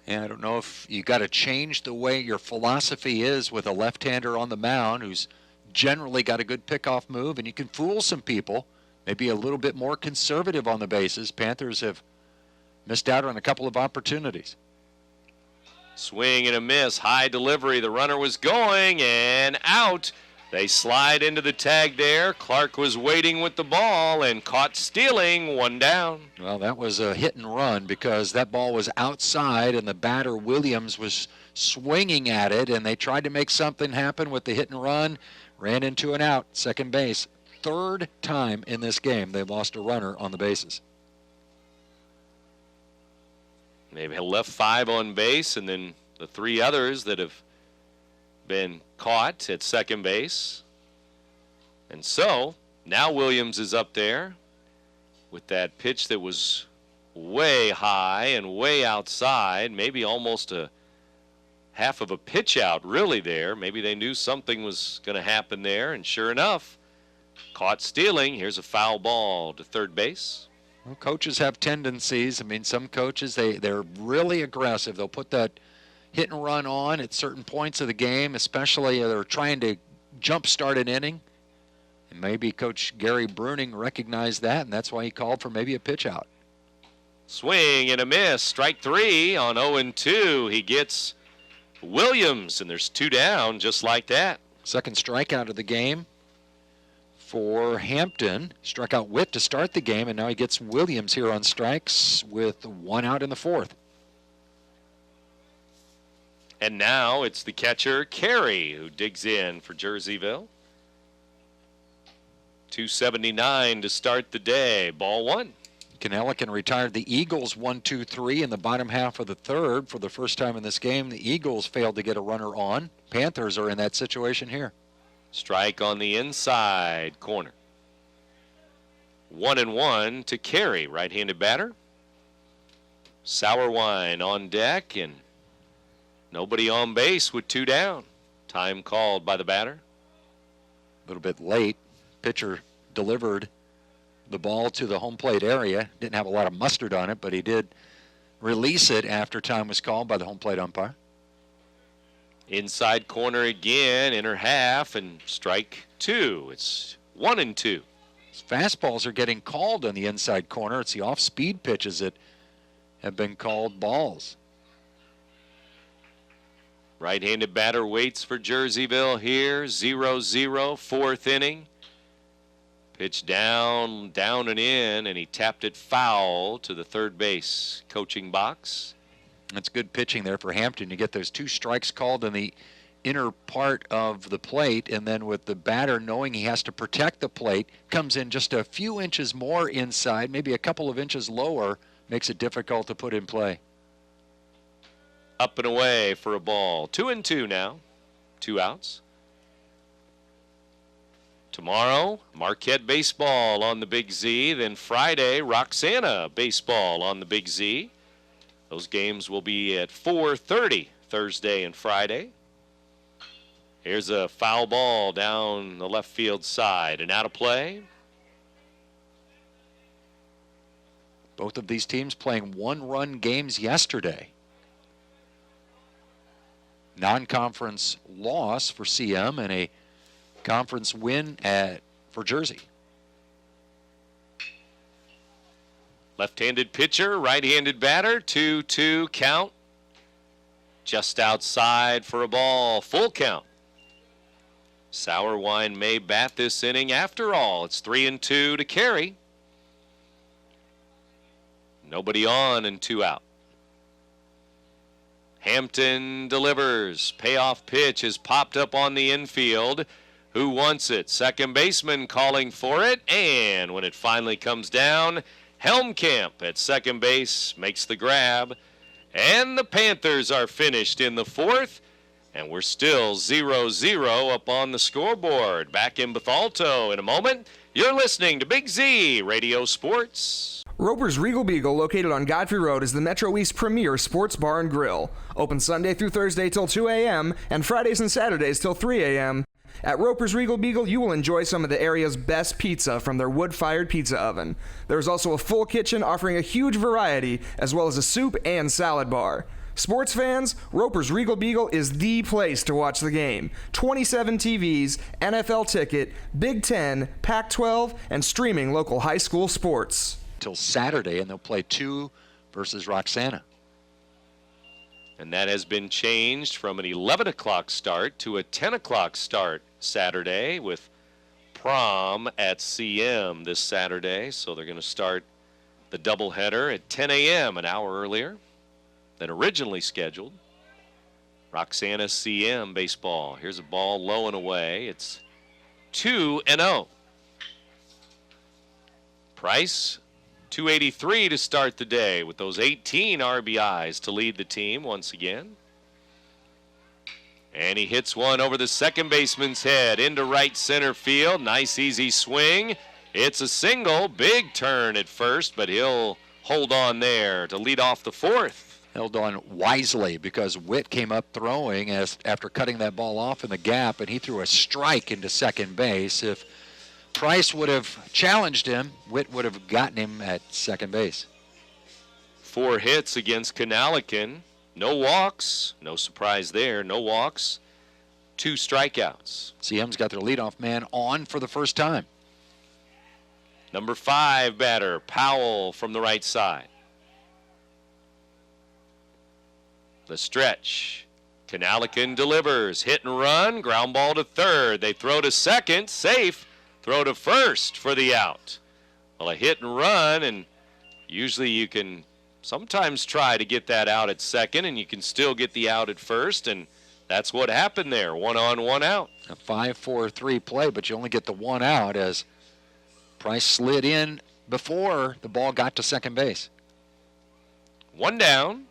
Speaker 3: Yeah, I don't know if you got to change the way your philosophy is with a left-hander on the mound who's generally got a good pickoff move, and you can fool some people. Maybe a little bit more conservative on the bases. Panthers have missed out on a couple of opportunities.
Speaker 2: Swing and a miss, high delivery. The runner was going and out. They slide into the tag there. Clark was waiting with the ball and caught stealing, 1 down.
Speaker 3: Well, that was a hit and run because that ball was outside and the batter, Williams, was swinging at it, and they tried to make something happen with the hit and run, ran into an out, second base. 3rd time in this game they've lost a runner on the bases.
Speaker 2: They've left 5 on base, and then the 3 others that have been caught at second base. And so now Williams is up there with that pitch that was way high and way outside, maybe almost a half of a pitch out really there. Maybe they knew something was going to happen there, and sure enough, caught stealing. Here's a foul ball to third base.
Speaker 3: Well, coaches have tendencies. I mean, some coaches, they're really aggressive. They'll put that hit and run on at certain points of the game, especially they're trying to jump-start an inning. And maybe Coach Gary Bruning recognized that, and that's why he called for maybe a pitch out.
Speaker 2: Swing and a miss. Strike 3 on 0-2. He gets Williams, and there's 2 down just like that.
Speaker 3: Second strikeout of the game for Hampton. Struck out Witt to start the game, and now he gets Williams here on strikes with 1 out in the 4th.
Speaker 2: And now it's the catcher, Carey, who digs in for Jerseyville. 279 to start the day. Ball 1.
Speaker 3: Kanelican retired the Eagles 1-2-3 in the bottom half of the third. For the first time in this game, the Eagles failed to get a runner on. Panthers are in that situation here.
Speaker 2: Strike on the inside corner. 1-1 to Carey, right-handed batter. Sour wine on deck, and nobody on base with 2 down. Time called by the batter.
Speaker 3: A little bit late. Pitcher delivered the ball to the home plate area. Didn't have a lot of mustard on it, but he did release it after time was called by the home plate umpire.
Speaker 2: Inside corner again, inner half, and strike 2. It's 1-2.
Speaker 3: Fastballs are getting called on the inside corner. It's the off-speed pitches that have been called balls.
Speaker 2: Right-handed batter waits for Jerseyville here. 0-0, 4th inning. Pitch down and in, and he tapped it foul to the third base coaching box.
Speaker 3: That's good pitching there for Hampton. You get those 2 strikes called in the inner part of the plate, and then with the batter knowing he has to protect the plate, comes in just a few inches more inside, maybe a couple of inches lower, makes it difficult to put in play.
Speaker 2: Up and away for a ball. 2-2 now. 2 outs. Tomorrow, Marquette baseball on the Big Z. Then Friday, Roxana baseball on the Big Z. Those games will be at 4:30 Thursday and Friday. Here's a foul ball down the left field side and out of play.
Speaker 3: Both of these teams playing 1-run games yesterday. Non-conference loss for CM and a conference win for Jersey.
Speaker 2: Left-handed pitcher, right-handed batter, 2-2 count. Just outside for a ball, full count. Sour wine may bat this inning after all. It's 3-2 to Carey. Nobody on and 2 out. Hampton delivers. Payoff pitch is popped up on the infield. Who wants it? Second baseman calling for it, and when it finally comes down, Helmkamp at second base makes the grab, and the Panthers are finished in the 4th, and we're still 0-0 up on the scoreboard. Back in Bethalto in a moment. You're listening to Big Z Radio Sports.
Speaker 14: Roper's Regal Beagle, located on Godfrey Road, is the Metro East premier sports bar and grill. Open Sunday through Thursday till 2 a.m. and Fridays and Saturdays till 3 a.m. At Roper's Regal Beagle, you will enjoy some of the area's best pizza from their wood-fired pizza oven. There's also a full kitchen offering a huge variety, as well as a soup and salad bar. Sports fans, Roper's Regal Beagle is the place to watch the game. 27 TVs, NFL ticket, Big Ten, Pac-12, and streaming local high school sports.
Speaker 3: Till Saturday, and they'll play 2 versus Roxana.
Speaker 2: And that has been changed from an 11 o'clock start to a 10 o'clock start Saturday with prom at CM this Saturday. So they're going to start the doubleheader at 10 a.m., an hour earlier than originally scheduled. Roxana CM baseball. Here's a ball low and away. It's 2-0. Price, 283 to start the day with those 18 RBIs to lead the team once again. And he hits one over the second baseman's head into right center field. Nice easy swing. It's a single. Big turn at first, but he'll hold on there to lead off the 4th.
Speaker 3: Held on wisely because Witt came up throwing after cutting that ball off in the gap, and he threw a strike into second base. If Price would have challenged him, Witt would have gotten him at second base.
Speaker 2: 4 hits against Kanelican. No walks. No surprise there. No walks. 2 strikeouts.
Speaker 3: CM's got their leadoff man on for the first time.
Speaker 2: Number 5 batter, Powell from the right side. The stretch. Kanelican delivers. Hit and run. Ground ball to third. They throw to second. Safe. Throw to first for the out. Well, a hit and run, and usually you can sometimes try to get that out at second, and you can still get the out at first, and that's what happened there. 1 on, 1 out.
Speaker 3: A 5-4-3 play, but you only get the 1 out as Price slid in before the ball got to second base.
Speaker 2: One down.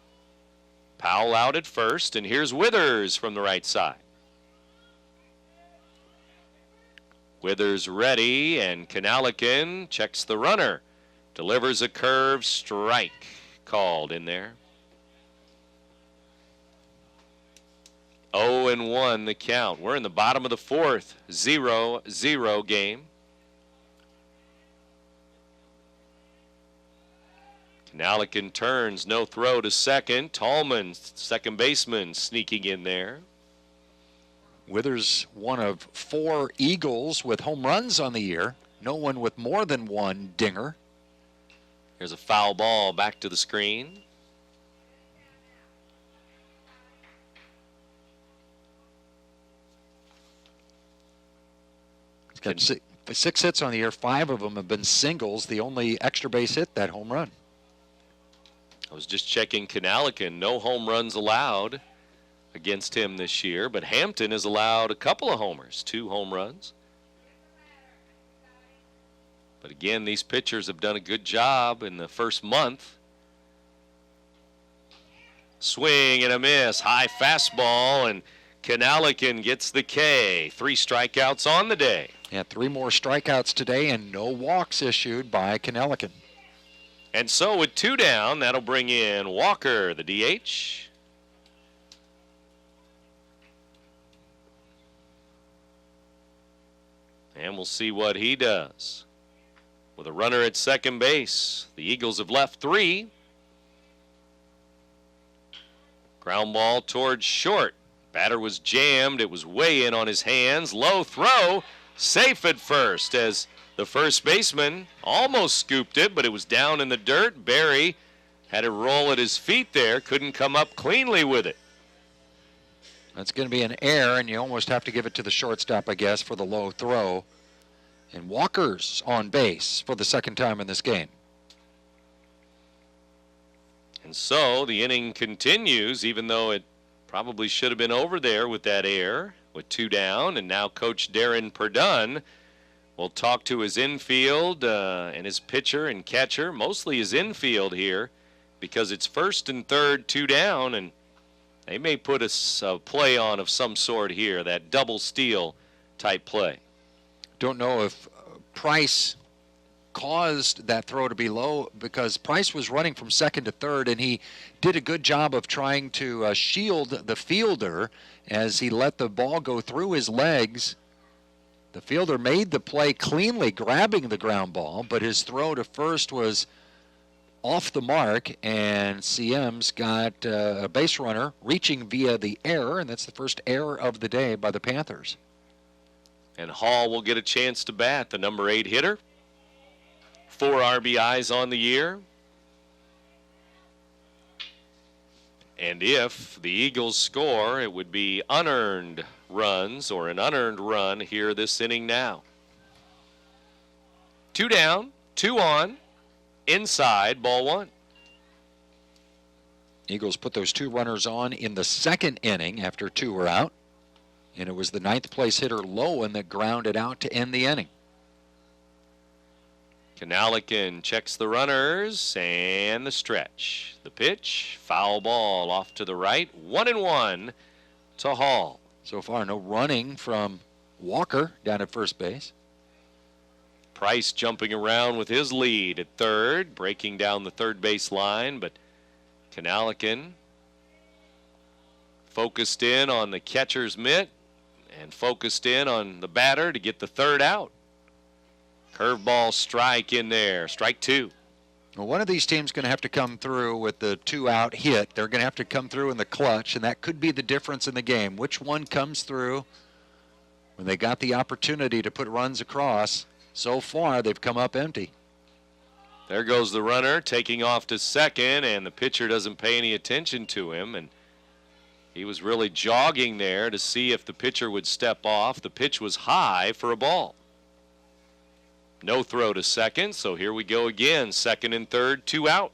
Speaker 2: Powell out at first, and here's Withers from the right side. Withers ready, and Kanalikin checks the runner. Delivers a curve, strike called in there. 0-1 the count. We're in the bottom of the fourth, 0-0 game. Kanalikin turns, no throw to second. Tallman, second baseman, sneaking in there.
Speaker 3: Withers, one of 4 Eagles with home runs on the year. No one with more than 1 dinger.
Speaker 2: Here's a foul ball back to the screen.
Speaker 3: He's got 6 hits on the year. 5 of them have been singles. The only extra base hit, that home run.
Speaker 2: I was just checking Kanalikin. No home runs allowed against him this year, but Hampton has allowed a couple of homers, 2 home runs. But again, these pitchers have done a good job in the first month. Swing and a miss, high fastball, and Kanalikin gets the K. 3 strikeouts on the day.
Speaker 3: Yeah, 3 more strikeouts today and no walks issued by Kanalikin.
Speaker 2: And so with 2 down, that'll bring in Walker, the DH. And we'll see what he does. With a runner at second base, the Eagles have left 3. Ground ball towards short. Batter was jammed. It was way in on his hands. Low throw. Safe at first as the first baseman almost scooped it, but it was down in the dirt. Barry had it roll at his feet there. Couldn't come up cleanly with it.
Speaker 3: That's going to be an error, and you almost have to give it to the shortstop, I guess, for the low throw. And Walker's on base for the second time in this game.
Speaker 2: And so the inning continues, even though it probably should have been over there with that error, with 2 down. And now Coach Darren Perdun will talk to his infield and his pitcher and catcher, mostly his infield here, because it's first and third, 2 down, and they may put a play on of some sort here, that double steal type play.
Speaker 3: Don't know if Price caused that throw to be low, because Price was running from second to third, and he did a good job of trying to shield the fielder as he let the ball go through his legs. The fielder made the play cleanly, grabbing the ground ball, but his throw to first was off the mark, and CM's got a base runner reaching via the error, and that's the first error of the day by the Panthers.
Speaker 2: And Hall will get a chance to bat, the number 8 hitter. 4 RBIs on the year. And if the Eagles score, it would be unearned runs or an unearned run here this inning now. 2 down, 2 on, inside, ball 1.
Speaker 3: Eagles put those 2 runners on in the second inning after 2 were out. And it was the 9th place hitter Lowen that grounded out to end the inning.
Speaker 2: Kanalikin checks the runners and the stretch. The pitch, foul ball off to the right, 1-1 to Hall.
Speaker 3: So far, no running from Walker down at first base.
Speaker 2: Price jumping around with his lead at third, breaking down the third base line, but Kanalikin focused in on the catcher's mitt and focused in on the batter to get the third out. Curveball strike in there, strike 2.
Speaker 3: Well, one of these teams is going to have to come through with the 2-out hit. They're going to have to come through in the clutch, and that could be the difference in the game. Which one comes through when they got the opportunity to put runs across? So far, they've come up empty.
Speaker 2: There goes the runner taking off to second, and the pitcher doesn't pay any attention to him, and he was really jogging there to see if the pitcher would step off. The pitch was high for a ball. No throw to second, so here we go again. Second and third, 2 out.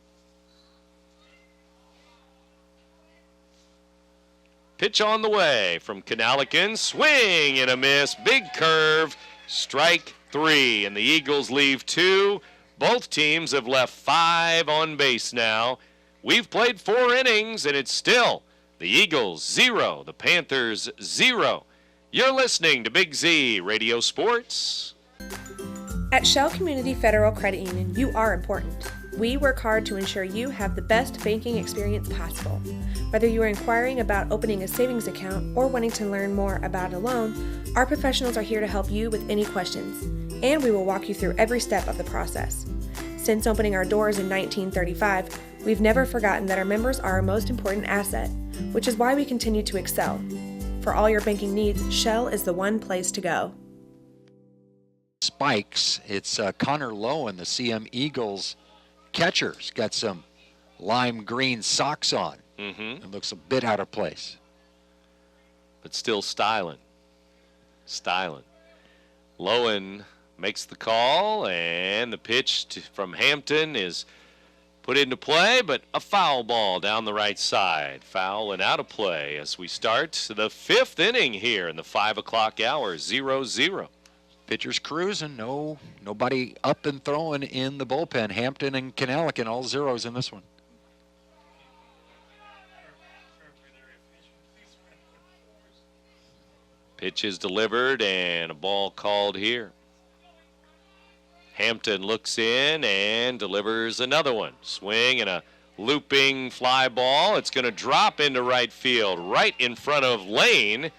Speaker 2: Pitch on the way from Kanalikin. Swing and a miss. Big curve. Strike 3. And the Eagles leave 2. Both teams have left 5 on base now. We've played 4 innings, and it's still the Eagles 0, the Panthers 0. You're listening to Big Z Radio Sports.
Speaker 5: At Shell Community Federal Credit Union, you are important. We work hard to ensure you have the best banking experience possible. Whether you are inquiring about opening a savings account or wanting to learn more about a loan, our professionals are here to help you with any questions, and we will walk you through every step of the process. Since opening our doors in 1935, we've never forgotten that our members are our most important asset, which is why we continue to excel. For all your banking needs, Shell is the one place to go.
Speaker 3: Spikes. It's Connor Lowen, the CM Eagles catcher. He's got some lime green socks on. It looks a bit out of place.
Speaker 2: But still styling. Lowen makes the call, and the pitch from Hampton is put into play, but a foul ball down the right side. Foul and out of play as we start the 5th inning here in the 5 o'clock hour, 0-0.
Speaker 3: Pitcher's cruising. Nobody up and throwing in the bullpen. Hampton and Kanalikin, all zeros in this one.
Speaker 2: Pitch is delivered and a ball called here. Hampton looks in and delivers another one. Swing and a looping fly ball. It's going to drop into right field, right in front of Lane,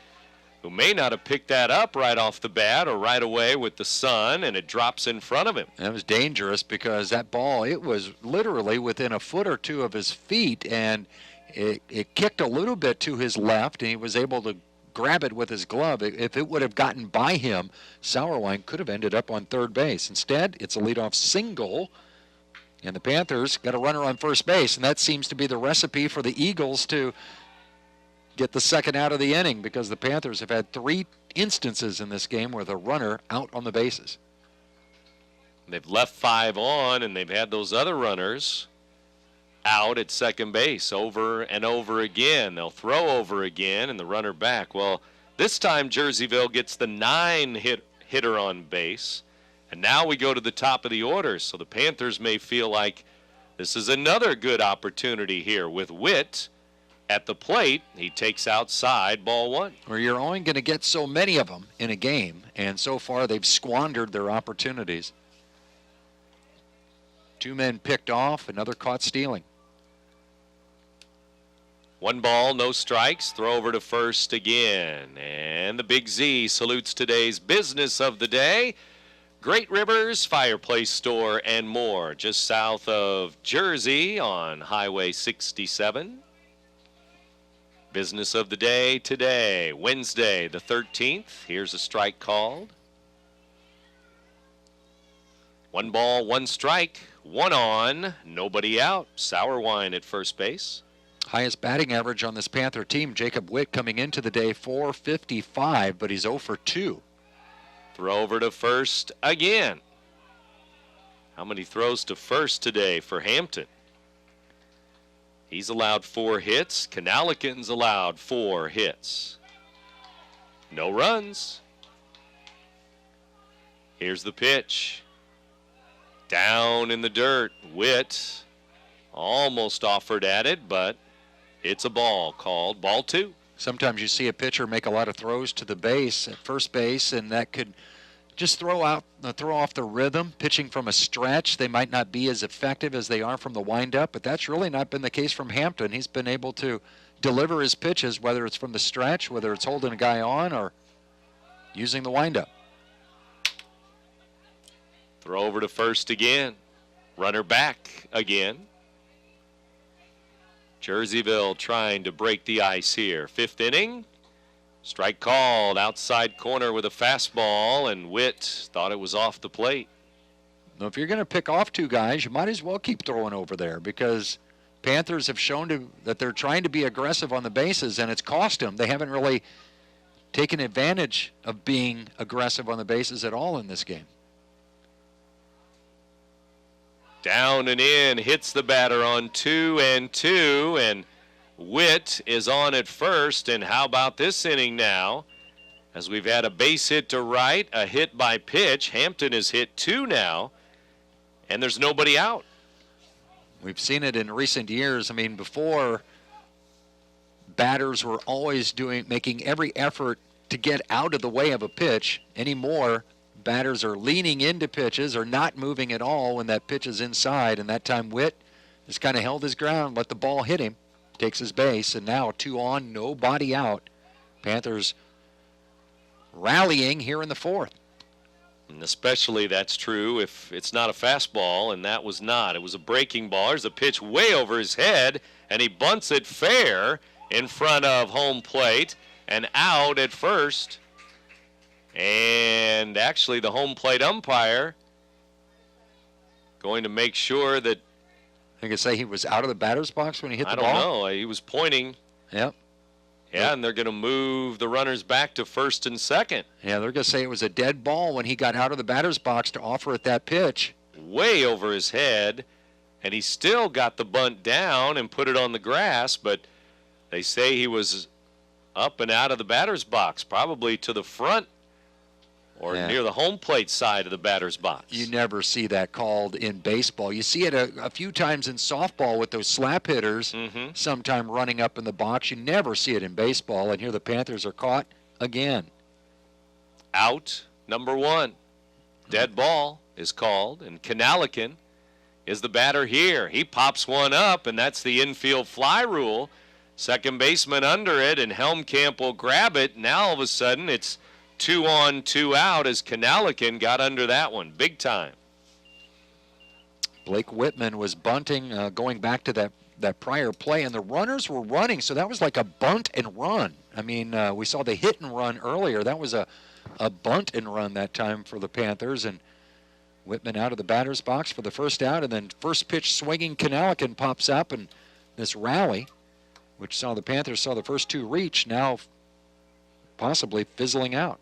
Speaker 2: who may not have picked that up right off the bat or right away with the sun, and it drops in front of him.
Speaker 3: That was dangerous because that ball, it was literally within a foot or two of his feet, and it kicked a little bit to his left, and he was able to grab it with his glove. If it would have gotten by him, Sauerwein could have ended up on third base. Instead, it's a leadoff single, and the Panthers got a runner on first base, and that seems to be the recipe for the Eagles to get the second out of the inning, because the Panthers have had 3 instances in this game with a runner out on the bases.
Speaker 2: They've left 5 on, and they've had those other runners out at second base over and over again. They'll throw over again and the runner back. Well, this time Jerseyville gets the 9 hitter on base, and now we go to the top of the order, so the Panthers may feel like this is another good opportunity here with Witt at the plate. He takes outside, ball 1.
Speaker 3: Well, you're only going to get so many of them in a game, and so far they've squandered their opportunities. 2 men picked off, another caught stealing.
Speaker 2: 1 ball, no strikes. Throw over to first again. And the Big Z salutes today's business of the day. Great Rivers Fireplace Store and more, just south of Jersey on Highway 67. Business of the day today, Wednesday the 13th. Here's a strike called. 1 ball, 1 strike, 1 on, nobody out. Sauerwein at first base.
Speaker 3: Highest batting average on this Panther team, Jacob Witt, coming into the day, .455, but he's 0 for 2.
Speaker 2: Throw over to first again. How many throws to first today for Hampton? He's allowed 4 hits. Kanalikin's allowed 4 hits. No runs. Here's the pitch. Down in the dirt. Witt almost offered at it, but it's a ball called. Ball 2.
Speaker 3: Sometimes you see a pitcher make a lot of throws to the base at first base, and that could just throw off the rhythm. Pitching from a stretch, they might not be as effective as they are from the windup, but that's really not been the case from Hampton. He's been able to deliver his pitches, whether it's from the stretch, whether it's holding a guy on, or using the windup.
Speaker 2: Throw over to first again. Runner back again. Jerseyville trying to break the ice here. 5th inning. Strike called outside corner with a fastball, and Witt thought it was off the plate.
Speaker 3: Now, if you're going to pick off 2 guys, you might as well keep throwing over there, because Panthers have shown that they're trying to be aggressive on the bases, and it's cost them. They haven't really taken advantage of being aggressive on the bases at all in this game.
Speaker 2: Down and in, hits the batter on 2-2, and Witt is on at first. And how about this inning now? As we've had a base hit to right, a hit by pitch. Hampton has hit 2 now. and there's nobody out.
Speaker 3: We've seen it in recent years. I mean, before, batters were always making every effort to get out of the way of a pitch. Anymore, batters are leaning into pitches or not moving at all when that pitch is inside. And that time, Witt just kind of held his ground, let the ball hit him, takes his base, and now 2 on, nobody out. Panthers rallying here in the 4th.
Speaker 2: And especially that's true if it's not a fastball, and that was not. It was a breaking ball. There's a pitch way over his head, and he bunts it fair in front of home plate and out at first. And actually the home plate umpire going to make sure that...
Speaker 3: I think say he was out of the batter's box when he hit the ball?
Speaker 2: I don't know. He was pointing.
Speaker 3: Yep.
Speaker 2: Yeah, and they're going to move the runners back to first and second.
Speaker 3: Yeah, they're going to say it was a dead ball when he got out of the batter's box to offer it that pitch.
Speaker 2: Way over his head, and he still got the bunt down and put it on the grass, but they say he was up and out of the batter's box, probably to the front or near the home plate side of the batter's box.
Speaker 3: You never see that called in baseball. You see it a few times in softball with those slap hitters, sometime running up in the box. You never see it in baseball, and here the Panthers are caught again.
Speaker 2: Out, number 1. Dead ball is called, and Kanalikin is the batter here. He pops one up, and that's the infield fly rule. Second baseman under it, and Helmkamp will grab it. Now all of a sudden it's 2 on, 2 out as Kanalikin got under that one big time.
Speaker 3: Blake Whitman was bunting, going back to that prior play, and the runners were running, so that was like a bunt and run. I mean, we saw the hit and run earlier. That was a bunt and run that time for the Panthers, and Whitman out of the batter's box for the first out, and then first pitch swinging Kanalikin pops up, and this rally, which saw the Panthers saw the first 2 reach, now possibly fizzling out.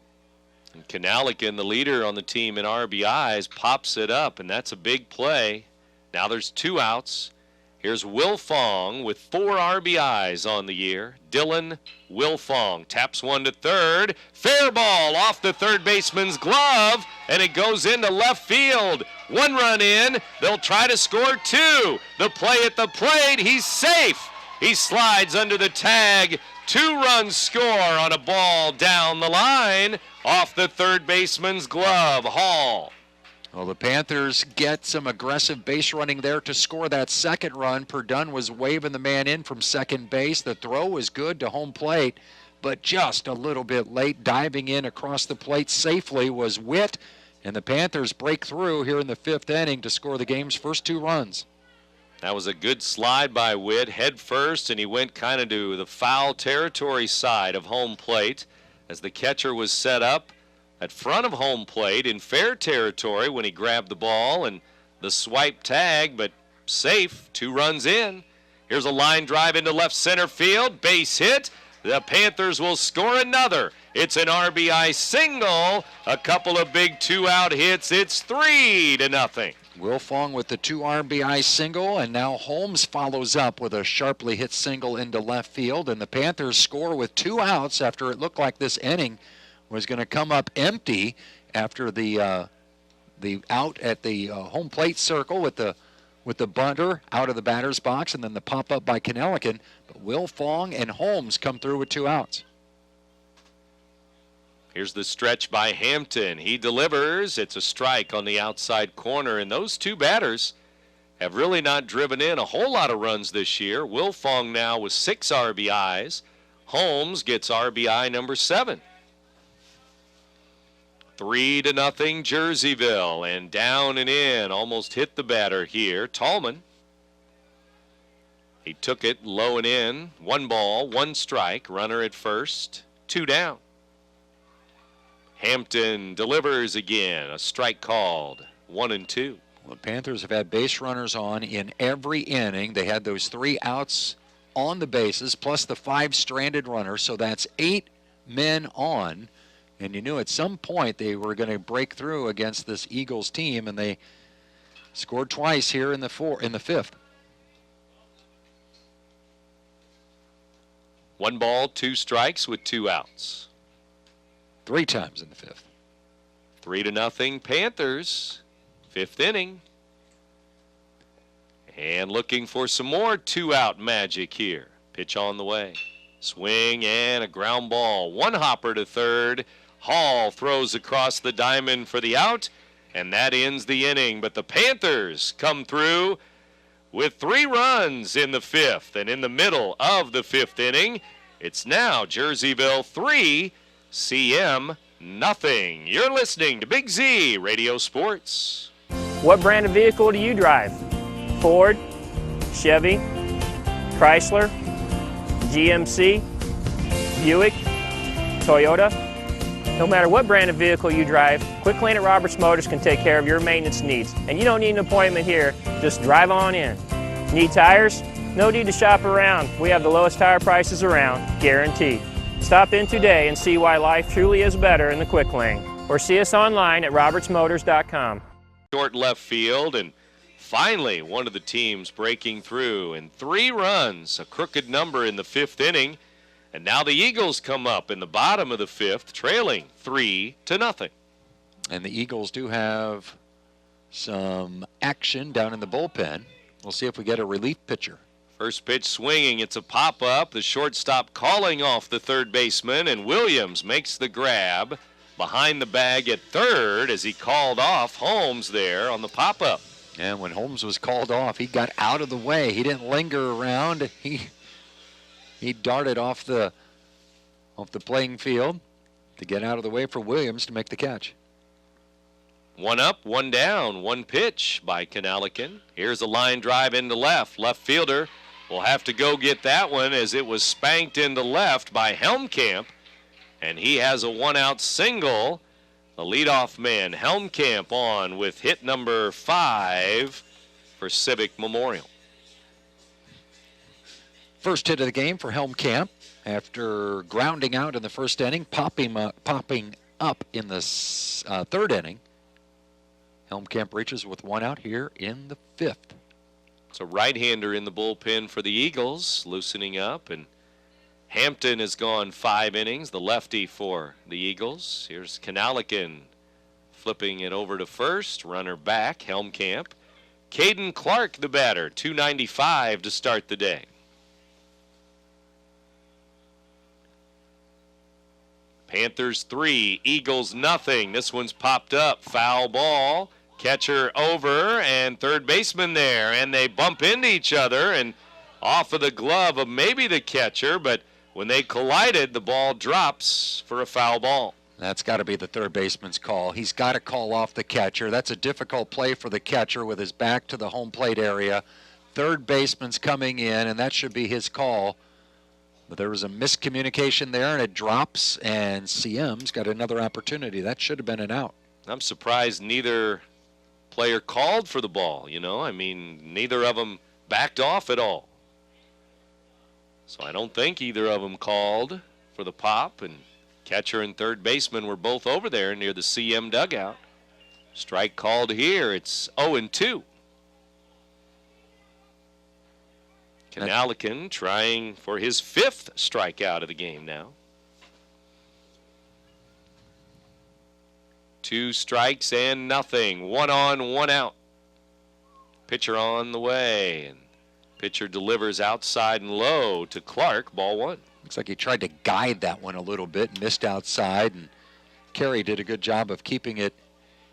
Speaker 2: And Kanalikin, the leader on the team in RBIs, pops it up, and that's a big play. Now there's 2 outs. Here's Wilfong with 4 RBIs on the year. Dylan Wilfong taps one to third. Fair ball off the third baseman's glove, and it goes into left field. 1 run in. They'll try to score 2. The play at the plate. He's safe. He slides under the tag. 2-run score on a ball down the line off the third baseman's glove. Hall.
Speaker 3: Well, the Panthers get some aggressive base running there to score that second run. Perdun was waving the man in from second base. The throw was good to home plate, but just a little bit late. Diving in across the plate safely was Witt, and the Panthers break through here in the 5th inning to score the game's first 2 runs.
Speaker 2: That was a good slide by Witt, head first, and he went kind of to the foul territory side of home plate as the catcher was set up at front of home plate in fair territory when he grabbed the ball, and the swipe tag, but safe, 2 runs in. Here's a line drive into left center field, base hit. The Panthers will score another. It's an RBI single, a couple of big 2-out hits. It's 3-0.
Speaker 3: Wilfong with the 2 RBI single, and now Holmes follows up with a sharply hit single into left field, and the Panthers score with 2 outs after it looked like this inning was going to come up empty after the out at the home plate circle with the bunter out of the batter's box, and then the pop up by Kanalikin. But Wilfong and Holmes come through with 2 outs.
Speaker 2: Here's the stretch by Hampton. He delivers. It's a strike on the outside corner, and those 2 batters have really not driven in a whole lot of runs this year. Wilfong now with 6 RBIs. Holmes gets RBI number 7. 3-0 Jerseyville, and down and in. Almost hit the batter here. Tallman. He took it low and in. 1 ball, 1 strike. Runner at first. 2 down. Hampton delivers again. A strike called. 1-2.
Speaker 3: Well, the Panthers have had base runners on in every inning. They had those 3 outs on the bases, plus the 5 stranded runners, so that's 8 men on. And you knew at some point they were going to break through against this Eagles team, and they scored twice here in the 5th.
Speaker 2: 1 ball, 2 strikes with 2 outs.
Speaker 3: 3 times in the 5th.
Speaker 2: 3-0 Panthers. 5th inning. And looking for some more two-out magic here. Pitch on the way. Swing and a ground ball. One hopper to third. Hall throws across the diamond for the out, and that ends the inning. But the Panthers come through with 3 runs in the 5th. And in the middle of the 5th inning, it's now Jerseyville 3, CM nothing. You're listening to Big Z Radio Sports.
Speaker 15: What brand of vehicle do you drive? Ford, Chevy, Chrysler, GMC, Buick, Toyota? No matter what brand of vehicle you drive, Quick Lane at Roberts Motors can take care of your maintenance needs. And you don't need an appointment here, just drive on in. Need tires? No need to shop around. We have the lowest tire prices around, guaranteed. Stop in today and see why life truly is better in the Quick Lane. Or see us online at RiverBender.com.
Speaker 2: Short left field, and finally one of the teams breaking through. And 3 runs, a crooked number in the 5th inning. And now the Eagles come up in the bottom of the 5th, trailing 3-0.
Speaker 3: And the Eagles do have some action down in the bullpen. We'll see if we get a relief pitcher.
Speaker 2: First pitch swinging, it's a pop-up. The shortstop calling off the third baseman, and Williams makes the grab behind the bag at third as he called off Holmes there on the pop-up.
Speaker 3: And when Holmes was called off, he got out of the way. He didn't linger around. He darted off the playing field to get out of the way for Williams to make the catch.
Speaker 2: 1 up, 1 down, 1 pitch by Kanalikin. Here's a line drive into left. Left fielder will have to go get that one as it was spanked into left by Helmkamp. And he has a 1-out single. The leadoff man, Helmkamp, on with hit number 5 for Civic Memorial.
Speaker 3: First hit of the game for Helmkamp after grounding out in the first inning, popping up in the 3rd inning. Helmkamp reaches with 1 out here in the 5th.
Speaker 2: It's a right-hander in the bullpen for the Eagles, loosening up, and Hampton has gone 5 innings, the lefty for the Eagles. Here's Kanalikin flipping it over to first, runner back, Helmkamp. Caden Clark, the batter, .295 to start the day. Panthers 3, Eagles nothing. This one's popped up, foul ball. Catcher over and third baseman there, and they bump into each other and off of the glove of maybe the catcher, but when they collided, the ball drops for a foul ball.
Speaker 3: That's got to be the third baseman's call. He's got to call off the catcher. That's a difficult play for the catcher with his back to the home plate area. Third baseman's coming in, and that should be his call. But there was a miscommunication there, and it drops, and CM's got another opportunity. That should have been an out.
Speaker 2: I'm surprised neither player called for the ball, I mean, neither of them backed off at all. So I don't think either of them called for the pop, and catcher and third baseman were both over there near the CM dugout. Strike called here. It's 0-2. Kanalikin trying for his 5th strikeout of the game now. 2 strikes and nothing. 1 on, 1 out. Pitcher on the way, and pitcher delivers outside and low to Clark, ball 1.
Speaker 3: Looks like he tried to guide that one a little bit, missed outside, and Carey did a good job of keeping it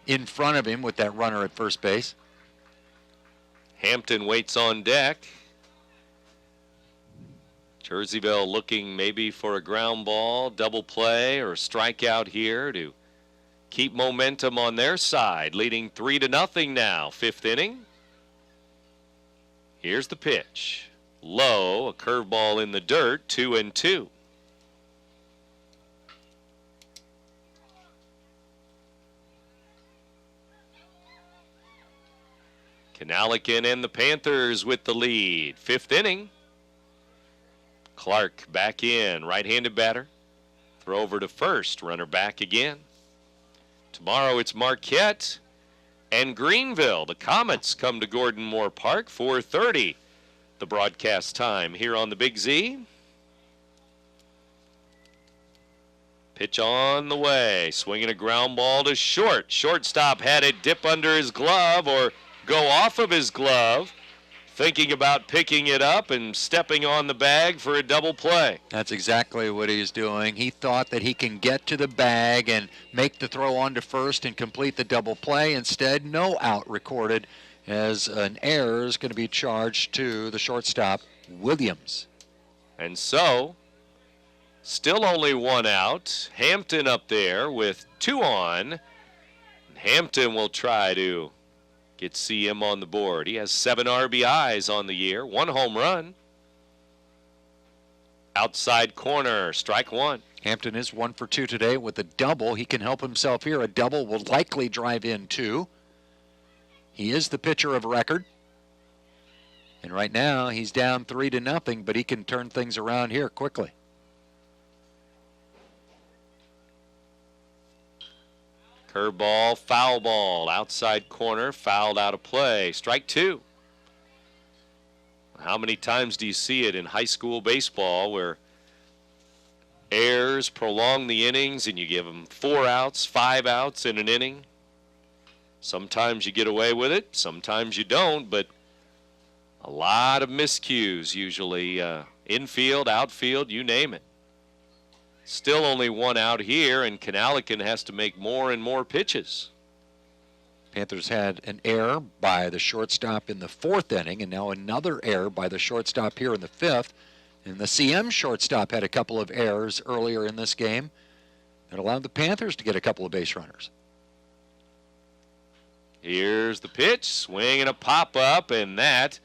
Speaker 3: in front of him with that runner at first base.
Speaker 2: Hampton waits on deck. Jerseyville looking maybe for a ground ball, double play, or a strikeout here to keep momentum on their side, leading 3-0 now, 5th inning. Here's the pitch. Low, a curveball in the dirt, 2-2. Kanalikin and the Panthers with the lead. 5th inning. Clark back in, right-handed batter. Throw over to first, runner back again. Tomorrow it's Marquette and Greenville. The Comets come to Gordon Moore Park, 4:30. The broadcast time here on the Big Z. Pitch on the way, swinging a ground ball to short. Shortstop had it dip under his glove or go off of his glove. thinking about picking it up and stepping on the bag for a double play.
Speaker 3: That's exactly what he's doing. He thought that he can get to the bag and make the throw on to first and complete the double play. Instead, no out recorded, as an error is going to be charged to the shortstop, Williams.
Speaker 2: And so, still only one out. Hampton up there with 2 on. Hampton will try to get CM on the board. He has 7 RBIs on the year, 1 home run. Outside corner, strike 1.
Speaker 3: Hampton is 1 for 2 today with a double. He can help himself here. A double will likely drive in 2. He is the pitcher of record. And right now he's down 3-0, but he can turn things around here quickly.
Speaker 2: Curveball, foul ball, outside corner, fouled out of play. Strike 2. How many times do you see it in high school baseball where errors prolong the innings and you give them 4 outs, 5 outs in an inning? Sometimes you get away with it, sometimes you don't, but a lot of miscues usually, infield, outfield, you name it. Still only 1 out here, and Canalican has to make more and more pitches.
Speaker 3: Panthers had an error by the shortstop in the 4th inning, and now another error by the shortstop here in the 5th. And the CM shortstop had a couple of errors earlier in this game that allowed the Panthers to get a couple of base runners.
Speaker 2: Here's the pitch, swing and a pop-up, and that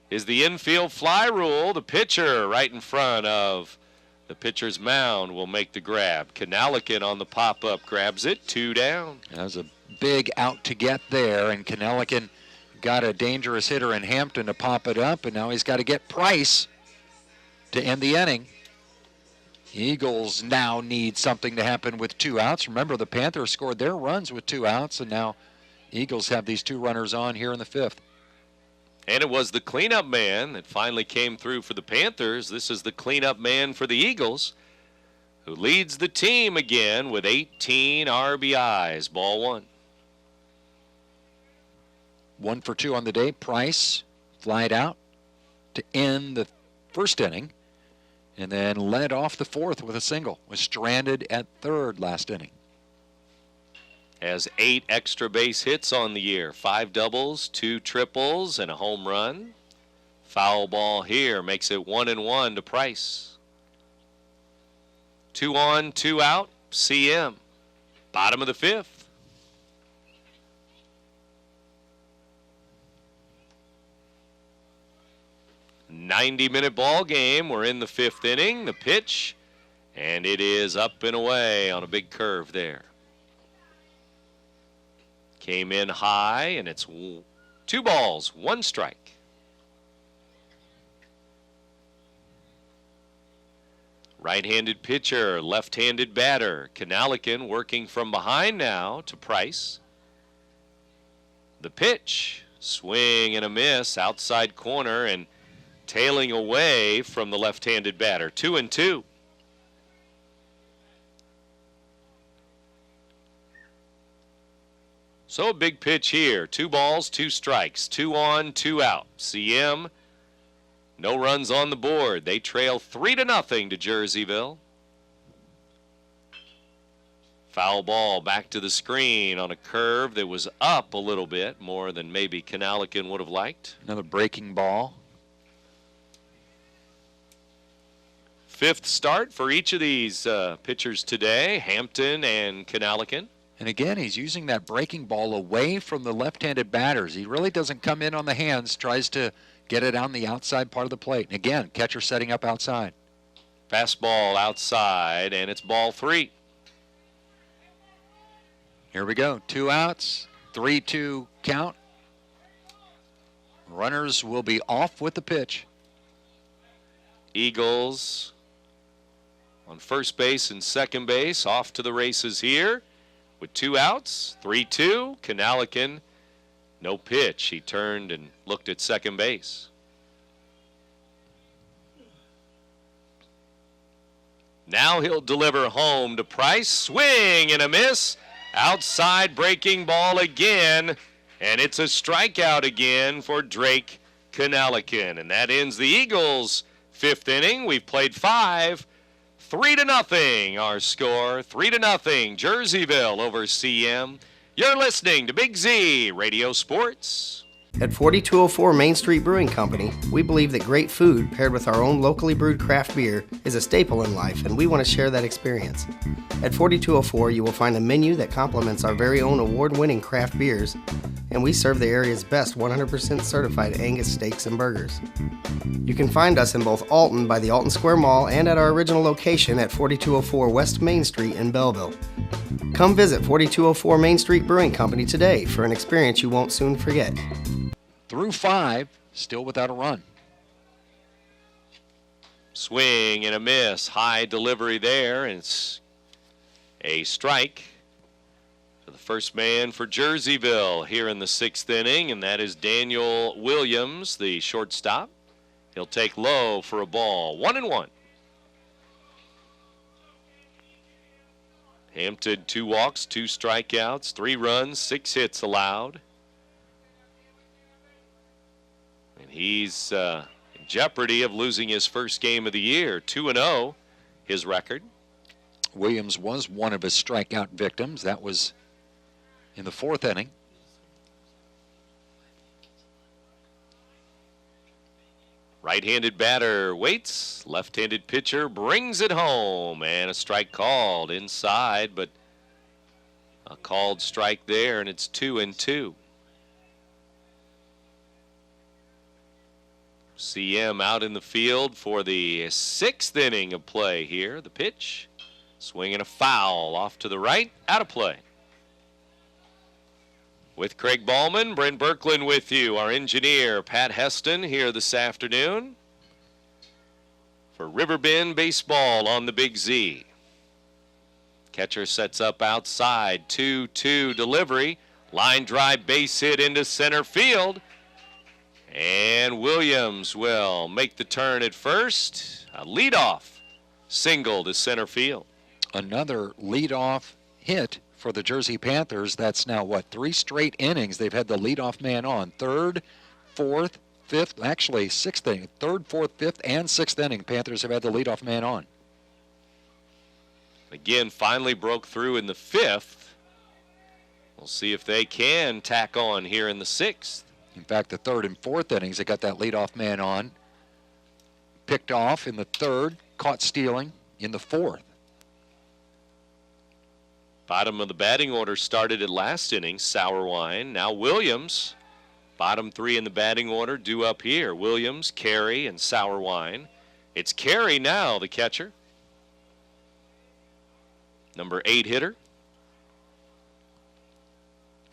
Speaker 2: is the infield fly rule. The pitcher right in front of the pitcher's mound will make the grab. Canalican on the pop-up grabs it, 2 down.
Speaker 3: That was a big out to get there, and Canalican got a dangerous hitter in Hampton to pop it up, and now he's got to get Price to end the inning. Eagles now need something to happen with 2 outs. Remember, the Panthers scored their runs with 2 outs, and now Eagles have these 2 runners on here in the 5th.
Speaker 2: And it was the cleanup man that finally came through for the Panthers. This is the cleanup man for the Eagles, who leads the team again with 18 RBIs. Ball 1.
Speaker 3: 1 for 2 on the day. Price flied out to end the 1st inning and then led off the 4th with a single. Was stranded at 3rd last inning.
Speaker 2: Has 8 extra base hits on the year. 5 doubles, 2 triples, and a home run. Foul ball here makes it 1-1 to Price. 2 on, 2 out, CM. Bottom of the 5th. "90-minute ball game. We're in the 5th inning. The pitch, and it is up and away on a big curve there. Came in high, and it's 2 balls, 1 strike. Right-handed pitcher, left-handed batter. Canalican working from behind now to Price. The pitch, swing and a miss, outside corner, and tailing away from the left-handed batter. 2-2. So a big pitch here. 2 balls, 2 strikes. 2 on, 2 out. CM, no runs on the board. They trail 3-0 to Jerseyville. Foul ball back to the screen on a curve that was up a little bit, more than maybe Canalican would have liked.
Speaker 3: Another breaking ball.
Speaker 2: 5th start for each of these pitchers today, Hampton and Canalican.
Speaker 3: And again, he's using that breaking ball away from the left-handed batters. He really doesn't come in on the hands, tries to get it on the outside part of the plate. And again, catcher setting up outside.
Speaker 2: Fastball outside, and it's ball 3.
Speaker 3: Here we go. 2 outs, 3-2 count. Runners will be off with the pitch.
Speaker 2: Eagles on first base and second base, off to the races here. With 2 outs, 3-2, Canalican, no pitch. He turned and looked at second base. Now he'll deliver home to Price. Swing and a miss. Outside breaking ball again. And it's a strikeout again for Drake Canalican. And that ends the Eagles' 5th inning. We've played 5. 3-0 our score. 3-0 Jerseyville over CM. You're listening to Big Z Radio Sports.
Speaker 1: At 4204 Main Street Brewing Company, we believe that great food paired with our own locally brewed craft beer is a staple in life, and we want to share that experience. At 4204, you will find a menu that complements our very own award-winning craft beers, and we serve the area's best 100% certified Angus steaks and burgers. You can find us in both Alton by the Alton Square Mall and at our original location at 4204 West Main Street in Belleville. Come visit 4204 Main Street Brewing Company today for an experience you won't soon forget.
Speaker 3: Through 5, still without a run.
Speaker 2: Swing and a miss. High delivery there, and it's a strike for the first man for Jerseyville here in the 6th inning, and that is Daniel Williams, the shortstop. He'll take low for a ball. 1-1. Hampton, 2 walks, 2 strikeouts, 3 runs, 6 hits allowed. And he's in jeopardy of losing his first game of the year. 2-0, his record.
Speaker 3: Williams was one of his strikeout victims. That was in the 4th inning.
Speaker 2: Right-handed batter waits. Left-handed pitcher brings it home. And a strike called inside, but a called strike there, and it's 2-2. CM out in the field for the 6th inning of play here. The pitch, swinging a foul off to the right, out of play. With Craig Ballman, Brent Berkland with you. Our engineer, Pat Heston, here this afternoon for RiverBend Baseball on the Big Z. Catcher sets up outside, 2-2 delivery. Line drive base hit into center field. And Williams will make the turn at first. A leadoff single to center field.
Speaker 3: Another leadoff hit for the Jersey Panthers. That's now, 3 straight innings they've had the leadoff man on. 3rd, 4th, 5th, actually 6th inning. 3rd, 4th, 5th, and 6th inning, Panthers have had the leadoff man on.
Speaker 2: Again, finally broke through in the 5th. We'll see if they can tack on here in the 6th.
Speaker 3: In fact, the 3rd and 4th innings, they got that leadoff man on. Picked off in the 3rd, caught stealing in the 4th.
Speaker 2: Bottom of the batting order started at last inning, Sauerwein. Now Williams, bottom 3 in the batting order, due up here. Williams, Carey, and Sauerwein. It's Carey now, the catcher. Number 8 hitter.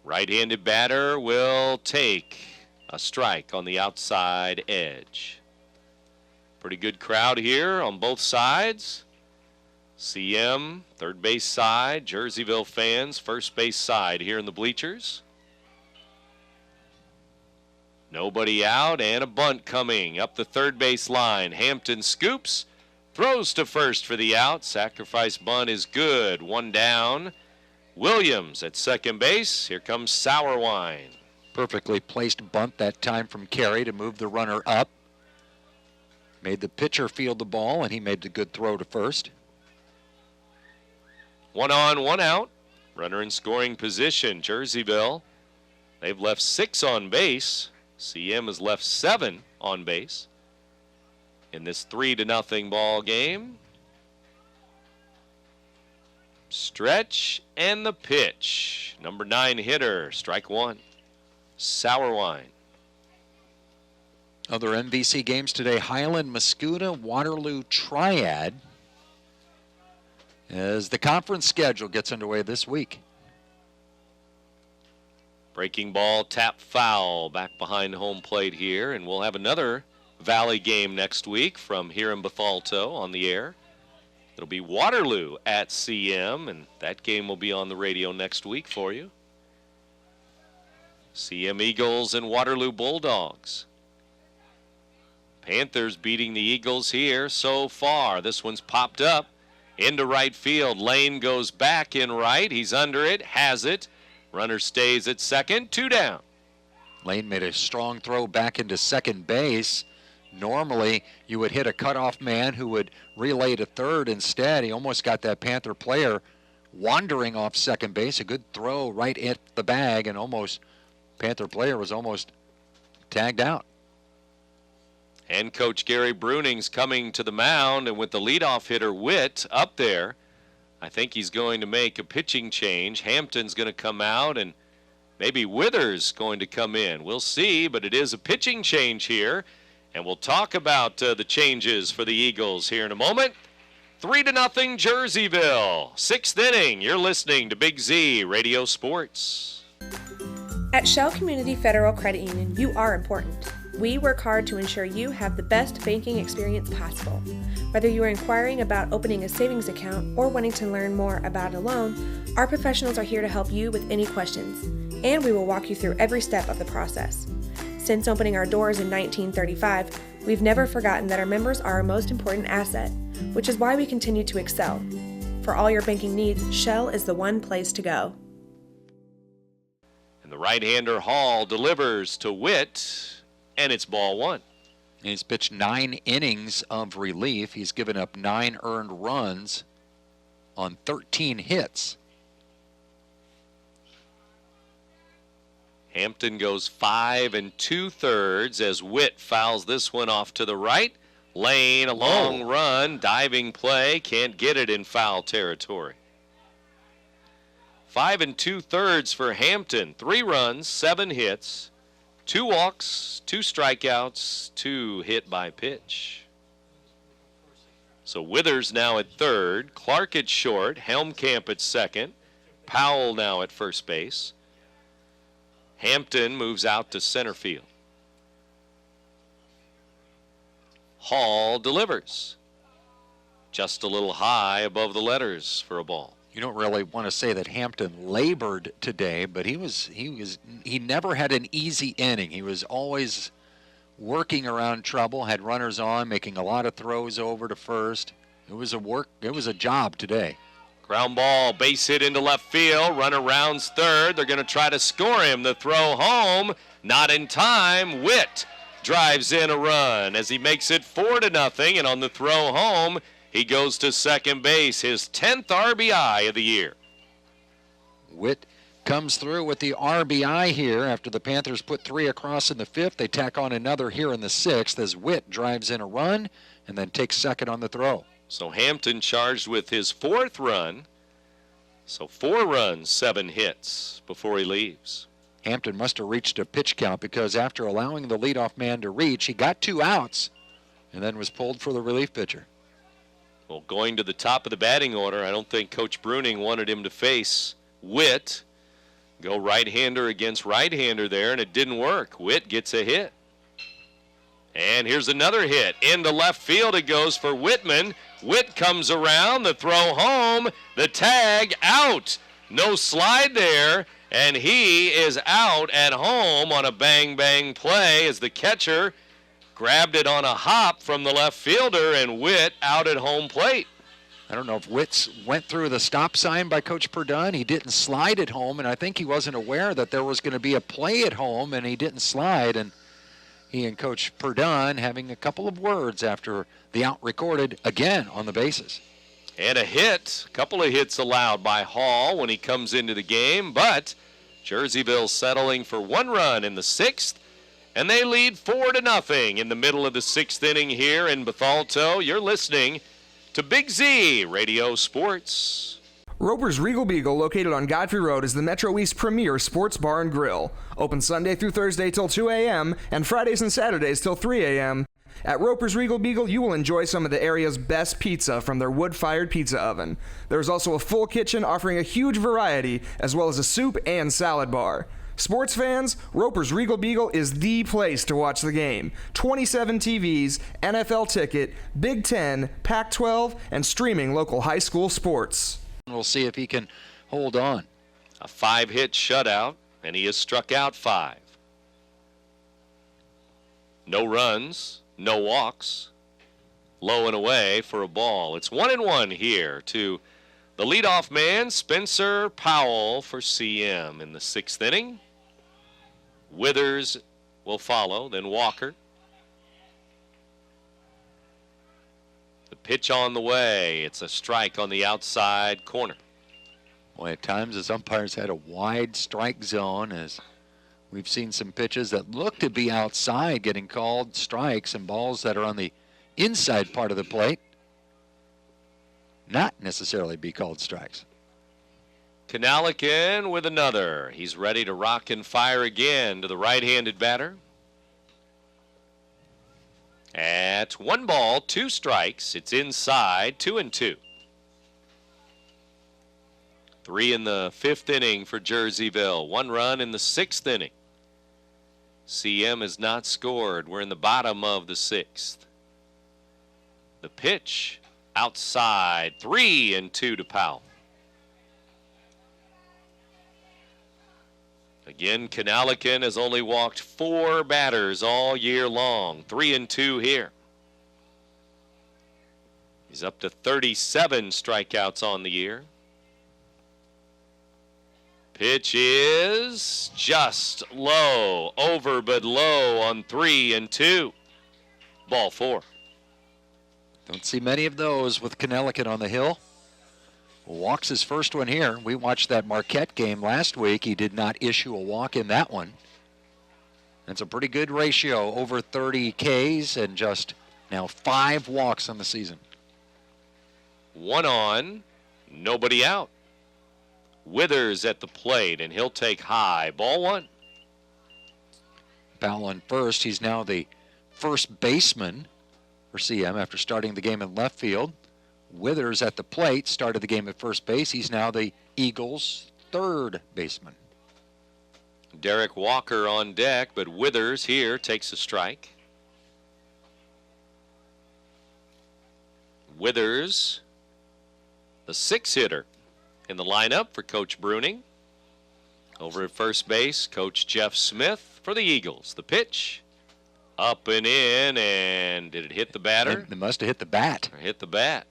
Speaker 2: Right-handed batter will take a strike on the outside edge. Pretty good crowd here on both sides. CM, third base side, Jerseyville fans, first base side here in the bleachers. Nobody out, and a bunt coming up the third base line. Hampton scoops, throws to first for the out. Sacrifice bunt is good. 1 down. Williams at second base. Here comes Sauerwein.
Speaker 3: Perfectly placed bunt that time from Carey to move the runner up. Made the pitcher field the ball, and he made the good throw to first.
Speaker 2: 1 on, 1 out. Runner in scoring position. Jerseyville, they've left 6 on base. CM has left 7 on base in this 3-0 ball game. Stretch and the pitch. Number 9 hitter, strike 1. Sauerwein.
Speaker 3: Other MVC games today: Highland, Mascouda, Waterloo Triad, as the conference schedule gets underway this week.
Speaker 2: Breaking ball, tap foul back behind home plate here, and we'll have another Valley game next week from here in Bethalto on the air. It'll be Waterloo at CM, and that game will be on the radio next week for you. CM Eagles and Waterloo Bulldogs. Panthers beating the Eagles here so far. This one's popped up into right field. Lane goes back in right. He's under it, has it. Runner stays at second, 2 down.
Speaker 3: Lane made a strong throw back into second base. Normally, you would hit a cutoff man who would relay to third instead. He almost got that Panther player wandering off second base. A good throw right at the bag, and almost Panther player was almost tagged out.
Speaker 2: And Coach Gary Bruning's coming to the mound, and with the leadoff hitter Witt up there, I think he's going to make a pitching change. Hampton's going to come out, and maybe Withers going to come in. We'll see, but it is a pitching change here. And we'll talk about the changes for the Eagles here in a moment. 3-0 Jerseyville. 6th inning. You're listening to Big Z Radio Sports.
Speaker 5: At Shell Community Federal Credit Union, you are important. We work hard to ensure you have the best banking experience possible. Whether you are inquiring about opening a savings account or wanting to learn more about a loan, our professionals are here to help you with any questions, and we will walk you through every step of the process. Since opening our doors in 1935, we've never forgotten that our members are our most important asset, which is why we continue to excel. For all your banking needs, Shell is the one place to go.
Speaker 2: And the right-hander Hall delivers to Witt, and it's ball 1.
Speaker 3: He's pitched 9 innings of relief. He's given up 9 earned runs on 13 hits.
Speaker 2: Hampton goes 5 2/3 as Witt fouls this one off to the right. Lane, a long run, diving play, can't get it in foul territory. 5 2/3 for Hampton. 3 runs, 7 hits, 2 walks, 2 strikeouts, 2 hit by pitch. So Withers now at third, Clark at short, Helmkamp at second, Powell now at first base. Hampton moves out to center field. Hall delivers. Just a little high above the letters for a ball.
Speaker 3: You don't really want to say that Hampton labored today, but he never had an easy inning. He was always working around trouble, had runners on, making a lot of throws over to first. It was a job today.
Speaker 2: Ground ball, base hit into left field. Runner rounds third. They're going to try to score him. The throw home, not in time. Witt drives in a run as he makes it 4-0. And on the throw home, he goes to second base, his 10th RBI of the year.
Speaker 3: Witt comes through with the RBI here after the Panthers put 3 across in the 5th. They tack on another here in the 6th as Witt drives in a run and then takes second on the throw.
Speaker 2: So Hampton charged with his 4th run. So 4 runs, 7 hits before he leaves.
Speaker 3: Hampton must have reached a pitch count because after allowing the leadoff man to reach, he got 2 outs and then was pulled for the relief pitcher.
Speaker 2: Well, going to the top of the batting order, I don't think Coach Bruning wanted him to face Witt. Go right-hander against right-hander there, and it didn't work. Witt gets a hit. And here's another hit. Into left field it goes for Whitman. Witt comes around, the throw home, the tag, out. No slide there, and he is out at home on a bang-bang play as the catcher grabbed it on a hop from the left fielder, and Witt out at home plate.
Speaker 3: I don't know if Witt went through the stop sign by Coach Perdun. He didn't slide at home, and I think he wasn't aware that there was going to be a play at home, and he didn't slide. And he and Coach Perdun having a couple of words after the out recorded again on the bases.
Speaker 2: And a hit, a couple of hits allowed by Hall when he comes into the game, but Jerseyville settling for 1 run in the 6th, and they lead 4-0 in the middle of the 6th inning here in Bethalto. You're listening to Big Z Radio Sports.
Speaker 14: Roper's Regal Beagle, located on Godfrey Road, is the Metro East premier sports bar and grill. Open Sunday through Thursday till 2 a.m. and Fridays and Saturdays till 3 a.m. At Roper's Regal Beagle, you will enjoy some of the area's best pizza from their wood-fired pizza oven. There's also a full kitchen offering a huge variety, as well as a soup and salad bar. Sports fans, Roper's Regal Beagle is the place to watch the game. 27 TVs, NFL ticket, Big Ten, Pac-12, and streaming local high school sports.
Speaker 3: We'll see if he can hold on.
Speaker 2: A 5-hit shutout, and he has struck out 5. No runs, no walks. Low and away for a ball. It's 1-1 here to the leadoff man, Spencer Powell, for CM in the 6th inning. Withers will follow, then Walker. The pitch on the way. It's a strike on the outside corner.
Speaker 3: Boy, at times his umpires had a wide strike zone, as we've seen some pitches that look to be outside getting called strikes, and balls that are on the inside part of the plate not necessarily be called strikes.
Speaker 2: Kanalikin with another. He's ready to rock and fire again to the right-handed batter. At 1 ball, 2 strikes. It's inside, 2-2. 3 in the 5th inning for Jerseyville. 1 run in the 6th inning. CM has not scored. We're in the bottom of the 6th. The pitch outside, 3-2 to Powell. Again, Kanalikin has only walked 4 batters all year long. 3-2 here. He's up to 37 strikeouts on the year. Pitch is just low. Over but low on 3-2. Ball 4.
Speaker 3: Don't see many of those with Kanalikin on the hill. Walks his first one here. We watched that Marquette game last week. He did not issue a walk in that one. That's a pretty good ratio, over 30 Ks and just now 5 walks on the season.
Speaker 2: 1 on, nobody out. Withers at the plate, and he'll take high. Ball 1.
Speaker 3: Powell on first. He's now the first baseman for CM after starting the game in left field. Withers at the plate, started the game at first base. He's now the Eagles' third baseman.
Speaker 2: Derek Walker on deck, but Withers here takes a strike. Withers, the 6 hitter in the lineup for Coach Bruning. Over at first base, Coach Jeff Smith for the Eagles. The pitch, up and in, and did it hit the batter?
Speaker 3: It must have hit the bat.
Speaker 2: Or hit the bat.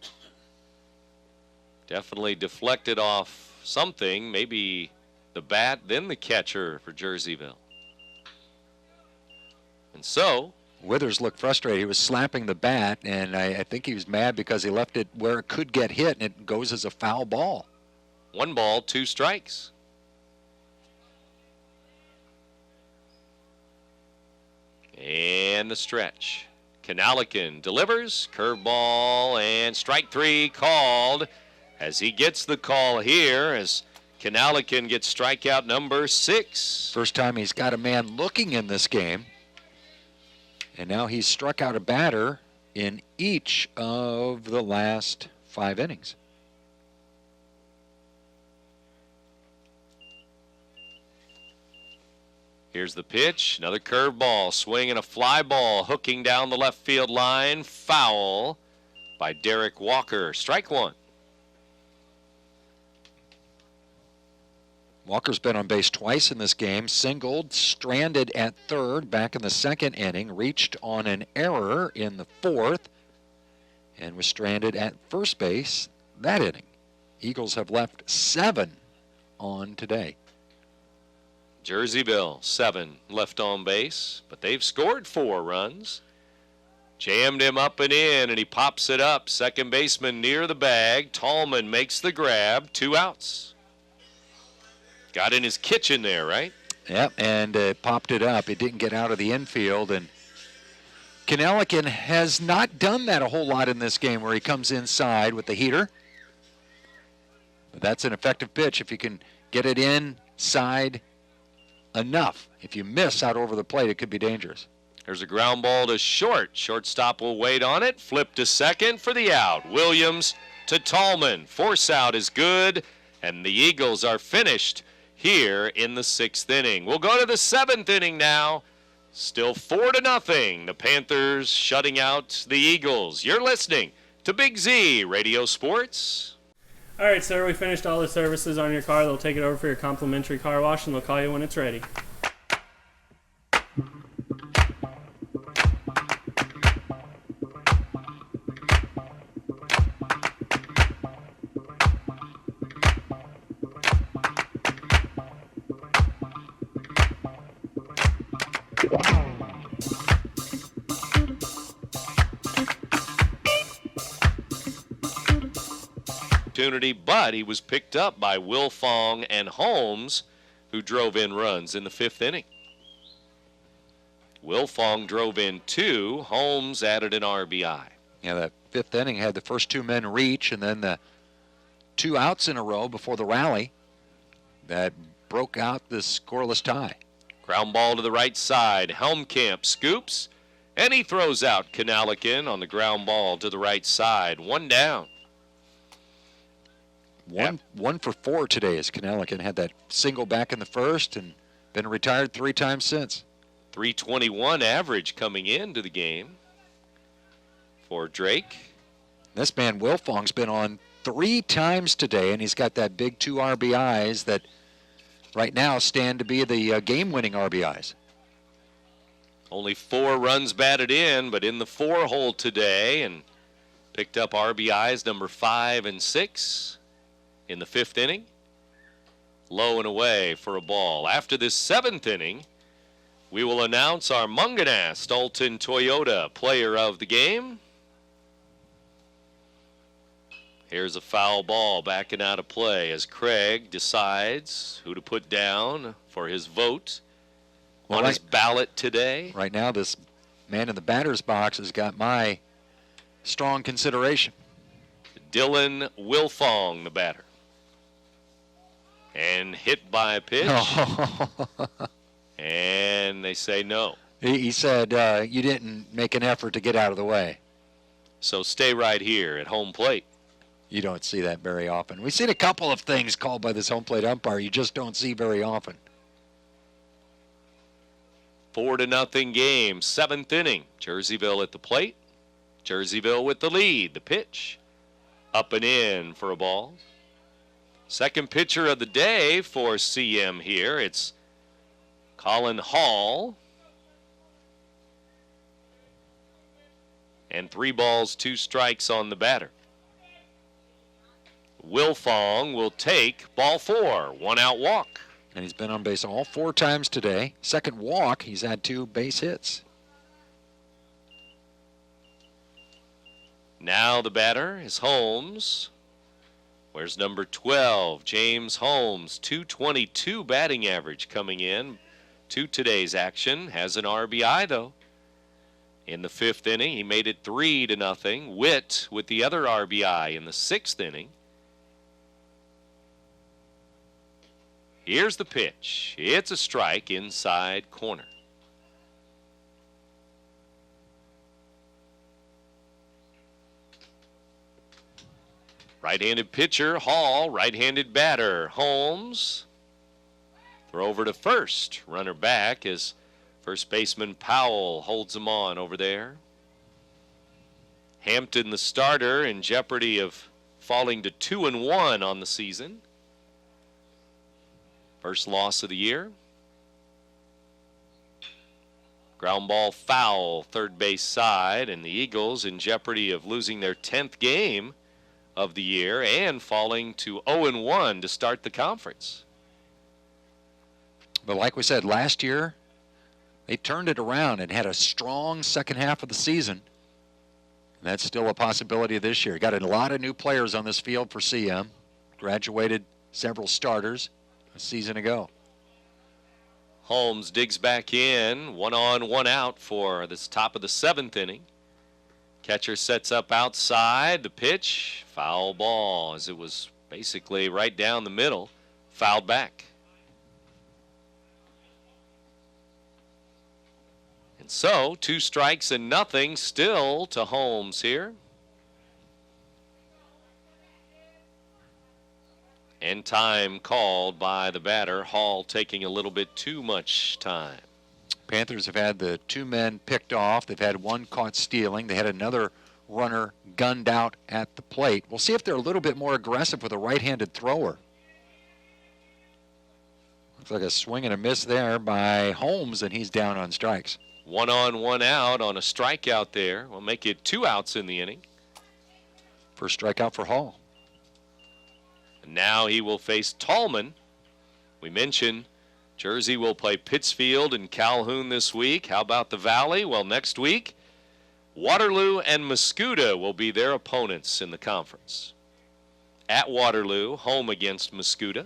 Speaker 2: Definitely deflected off something, maybe the bat, then the catcher for Jerseyville. And so
Speaker 3: Withers looked frustrated. He was slapping the bat, and I think he was mad because he left it where it could get hit, and it goes as a foul ball.
Speaker 2: 1 ball, 2 strikes. And the stretch. Kanalikin delivers, curveball, and strike 3 called. As he gets the call here, as Kanalikin gets strikeout number 6.
Speaker 3: First time he's got a man looking in this game. And now he's struck out a batter in each of the last 5 innings.
Speaker 2: Here's the pitch, another curveball, swinging a fly ball, hooking down the left field line, foul by Derek Walker. Strike 1.
Speaker 3: Walker's been on base twice in this game, singled, stranded at third back in the 2nd inning, reached on an error in the 4th, and was stranded at first base that inning. Eagles have left 7 on today.
Speaker 2: Jerseyville, 7 left on base, but they've scored 4 runs. Jammed him up and in, and he pops it up. Second baseman near the bag. Tallman makes the grab. 2 outs. Got in his kitchen there, right?
Speaker 3: Yep, and popped it up. It didn't get out of the infield, and Kanalikin has not done that a whole lot in this game where he comes inside with the heater. But that's an effective pitch if you can get it inside enough. If you miss out over the plate, it could be dangerous.
Speaker 2: There's a ground ball to short. Shortstop will wait on it. Flip to second for the out. Williams to Tallman. Force out is good, and the Eagles are finished here in the 6th inning. We'll go to the 7th inning now. Still 4-0. The Panthers shutting out the Eagles. You're listening to Big Z Radio Sports.
Speaker 15: All right, sir, we finished all the services on your car. They'll take it over for your complimentary car wash, and they'll call you when it's ready.
Speaker 2: opportunity, but he was picked up by Wilfong and Holmes, who drove in runs in the 5th inning. Wilfong drove in 2. Holmes added an RBI.
Speaker 3: Yeah, that 5th inning had the first 2 men reach, and then the 2 outs in a row before the rally that broke out the scoreless tie.
Speaker 2: Ground ball to the right side. Helmkamp scoops, and he throws out Kanalikin on the ground ball to the right side. 1 down.
Speaker 3: One for 4 today as Kanalikin had that single back in the first and been retired 3 times since.
Speaker 2: 321 average coming into the game for Drake.
Speaker 3: This man Wilfong's been on 3 times today, and he's got that big 2 RBIs that right now stand to be the game-winning RBIs.
Speaker 2: Only 4 runs batted in, but in the 4 hole today, and picked up RBIs number 5 and 6 in the 5th inning. Low and away for a ball. After this 7th inning, we will announce our Munganast Alton Toyota player of the game. Here's a foul ball backing out of play as Craig decides who to put down for his vote on his ballot today.
Speaker 3: Right now, this man in the batter's box has got my strong consideration.
Speaker 2: Dylan Wilfong, the batter. And hit by a pitch. And they say no.
Speaker 3: He said, you didn't make an effort to get out of the way.
Speaker 2: So stay right here at home plate.
Speaker 3: You don't see that very often. We've seen a couple of things called by this home plate umpire you just don't see very often.
Speaker 2: 4-0 game, 7th inning. Jerseyville at the plate. Jerseyville with the lead. The pitch. Up and in for a ball. Second pitcher of the day for CM here. It's Colin Hall. And 3 balls, 2 strikes on the batter. Wilfong will take ball 4, 1 out walk.
Speaker 3: And he's been on base all 4 times today. Second walk, he's had 2 base hits.
Speaker 2: Now the batter is Holmes. Where's number 12, James Holmes, 222 batting average coming in to today's action. Has an RBI though. In the 5th inning, he made it 3-0. Witt with the other RBI in the 6th inning. Here's the pitch. It's a strike inside corner. Right-handed pitcher, Hall. Right-handed batter, Holmes. Throw over to first. Runner back as first baseman Powell holds him on over there. Hampton, the starter, in jeopardy of falling to 2-1 on the season. First loss of the year. Ground ball foul, third base side, and the Eagles in jeopardy of losing their 10th game of the year and falling to 0-1 to start the conference.
Speaker 3: But like we said, last year, they turned it around and had a strong second half of the season. And that's still a possibility this year. Got a lot of new players on this field for CM. Graduated several starters a season ago.
Speaker 2: Holmes digs back in, 1 on, 1 out for this top of the 7th inning. Catcher sets up outside. The pitch, foul ball, as it was basically right down the middle, fouled back. And so 2 strikes and nothing still to Holmes here. And time called by the batter. Hall taking a little bit too much time.
Speaker 3: Panthers have had the 2 men picked off. They've had 1 caught stealing. They had another runner gunned out at the plate. We'll see if they're a little bit more aggressive with a right-handed thrower. Looks like a swing and a miss there by Holmes, and he's down on strikes.
Speaker 2: 1 on, 1 out on a strikeout there. We'll make it 2 outs in the inning.
Speaker 3: First strikeout for Hall.
Speaker 2: And now he will face Tallman. We mentioned Jersey will play Pittsfield and Calhoun this week. How about the Valley? Well, next week, Waterloo and Mascoutah will be their opponents in the conference. at Waterloo, home against Mascoutah.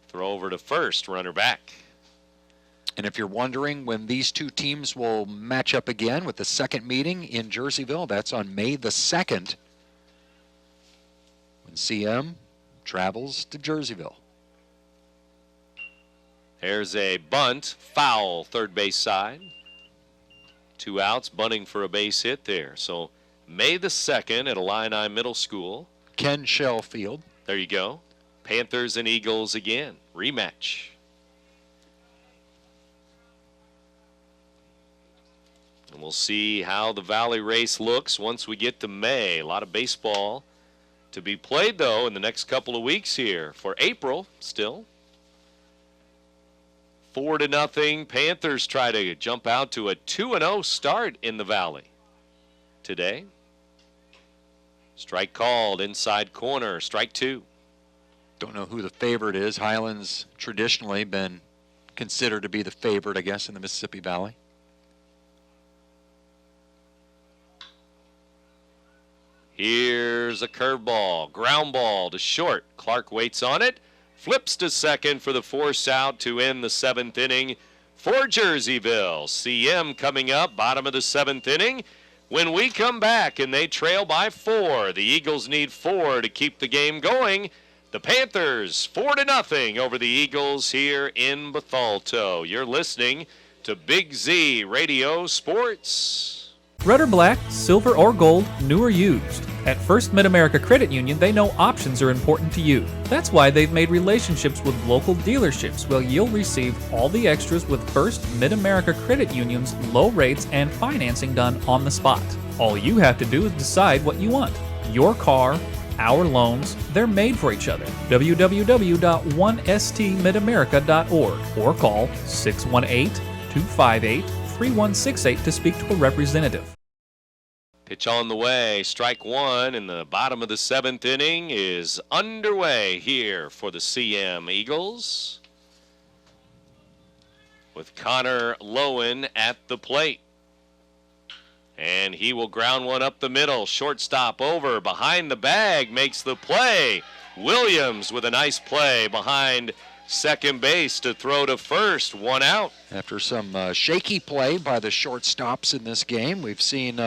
Speaker 2: Throw over to first, runner back.
Speaker 3: And if you're wondering when these two teams will match up again with the second meeting in Jerseyville, that's on May the 2nd when CM travels to Jerseyville.
Speaker 2: There's a bunt, foul, third base side. 2 outs, bunting for a base hit there. So May the 2nd at Illini Middle School.
Speaker 3: Ken Shell Field.
Speaker 2: There you go. Panthers and Eagles again. Rematch. And we'll see how the Valley race looks once we get to May. A lot of baseball to be played, though, in the next couple of weeks here for April still. 4-0. Panthers try to jump out to a 2-0 start in the Valley today. Strike called, inside corner, strike 2.
Speaker 3: Don't know who the favorite is. Highlands traditionally been considered to be the favorite, I guess, in the Mississippi Valley.
Speaker 2: Here's a curveball, ground ball to short. Clark waits on it, flips to second for the force out to end the 7th inning for Jerseyville. CM coming up, bottom of the 7th inning. When we come back and they trail by 4, the Eagles need 4 to keep the game going. The Panthers 4-0 over the Eagles here in Bethalto. You're listening to Big Z Radio Sports.
Speaker 9: Red or black, silver or gold, new or used. At First Mid-America Credit Union, they know options are important to you. That's why they've made relationships with local dealerships where you'll receive all the extras with First Mid-America Credit Union's low rates and financing done on the spot. All you have to do is decide what you want. Your car, our loans, they're made for each other. www.1stmidamerica.org or call 618-258-3168 to speak to a representative.
Speaker 2: Pitch on the way, strike 1, and the bottom of the 7th inning is underway here for the CM Eagles with Connor Lowen at the plate. And he will ground one up the middle, shortstop over, behind the bag, makes the play. Williams with a nice play behind second base to throw to first, 1 out.
Speaker 3: After some shaky play by the shortstops in this game, we've seen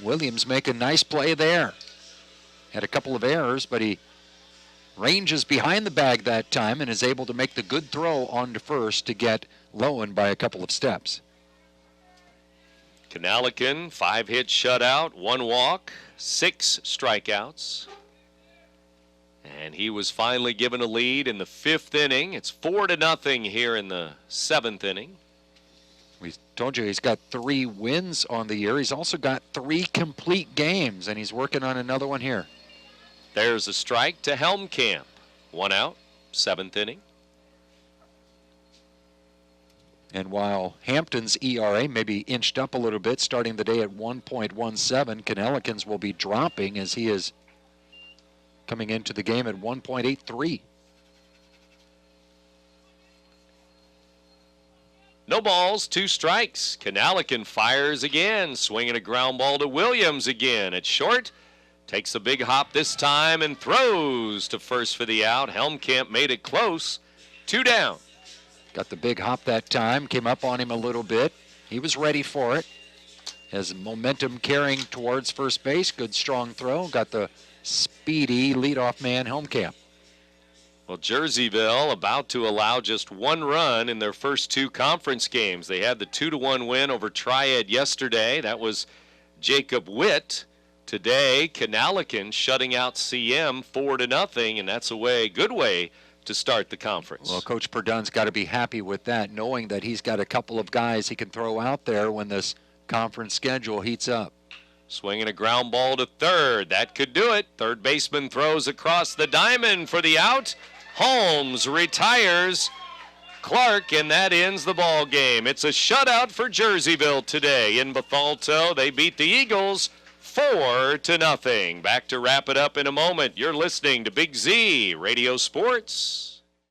Speaker 3: Williams make a nice play there. Had a couple of errors, but he ranges behind the bag that time and is able to make the good throw on to first to get Lowen by a couple of steps.
Speaker 2: Canalican, 5-hit shutout, 1 walk, 6 strikeouts. And he was finally given a lead in the 5th inning. It's 4-0 here in the 7th inning.
Speaker 3: We told you he's got 3 wins on the year. He's also got 3 complete games, and he's working on another one here.
Speaker 2: There's a strike to Helmkamp. 1 out, 7th inning.
Speaker 3: And while Hampton's ERA may be inched up a little bit, starting the day at 1.17, Canalican's will be dropping as he is coming into the game at 1.83.
Speaker 2: No balls, 2 strikes. Canalican fires again, swinging a ground ball to Williams again. At short, takes a big hop this time and throws to first for the out. Helmkamp made it close, 2 down.
Speaker 3: Got the big hop that time, came up on him a little bit. He was ready for it. Has momentum carrying towards first base. Good strong throw. Got the speedy leadoff man Helmkamp.
Speaker 2: Well, Jerseyville about to allow just 1 run in their first 2 conference games. They had the 2-1 win over Triad yesterday. That was Jacob Witt. Today, Canalican shutting out CM 4-0, and that's a good way to start the conference.
Speaker 3: Well, Coach Perdun's got to be happy with that, knowing that he's got a couple of guys he can throw out there when this conference schedule heats up.
Speaker 2: Swinging a ground ball to third. That could do it. Third baseman throws across the diamond for the out. Holmes retires Clark, and that ends the ball game. It's a shutout for Jerseyville today in Bethalto. They beat the Eagles 4-0. Back to wrap it up in a moment. You're listening to Big Z Radio Sports.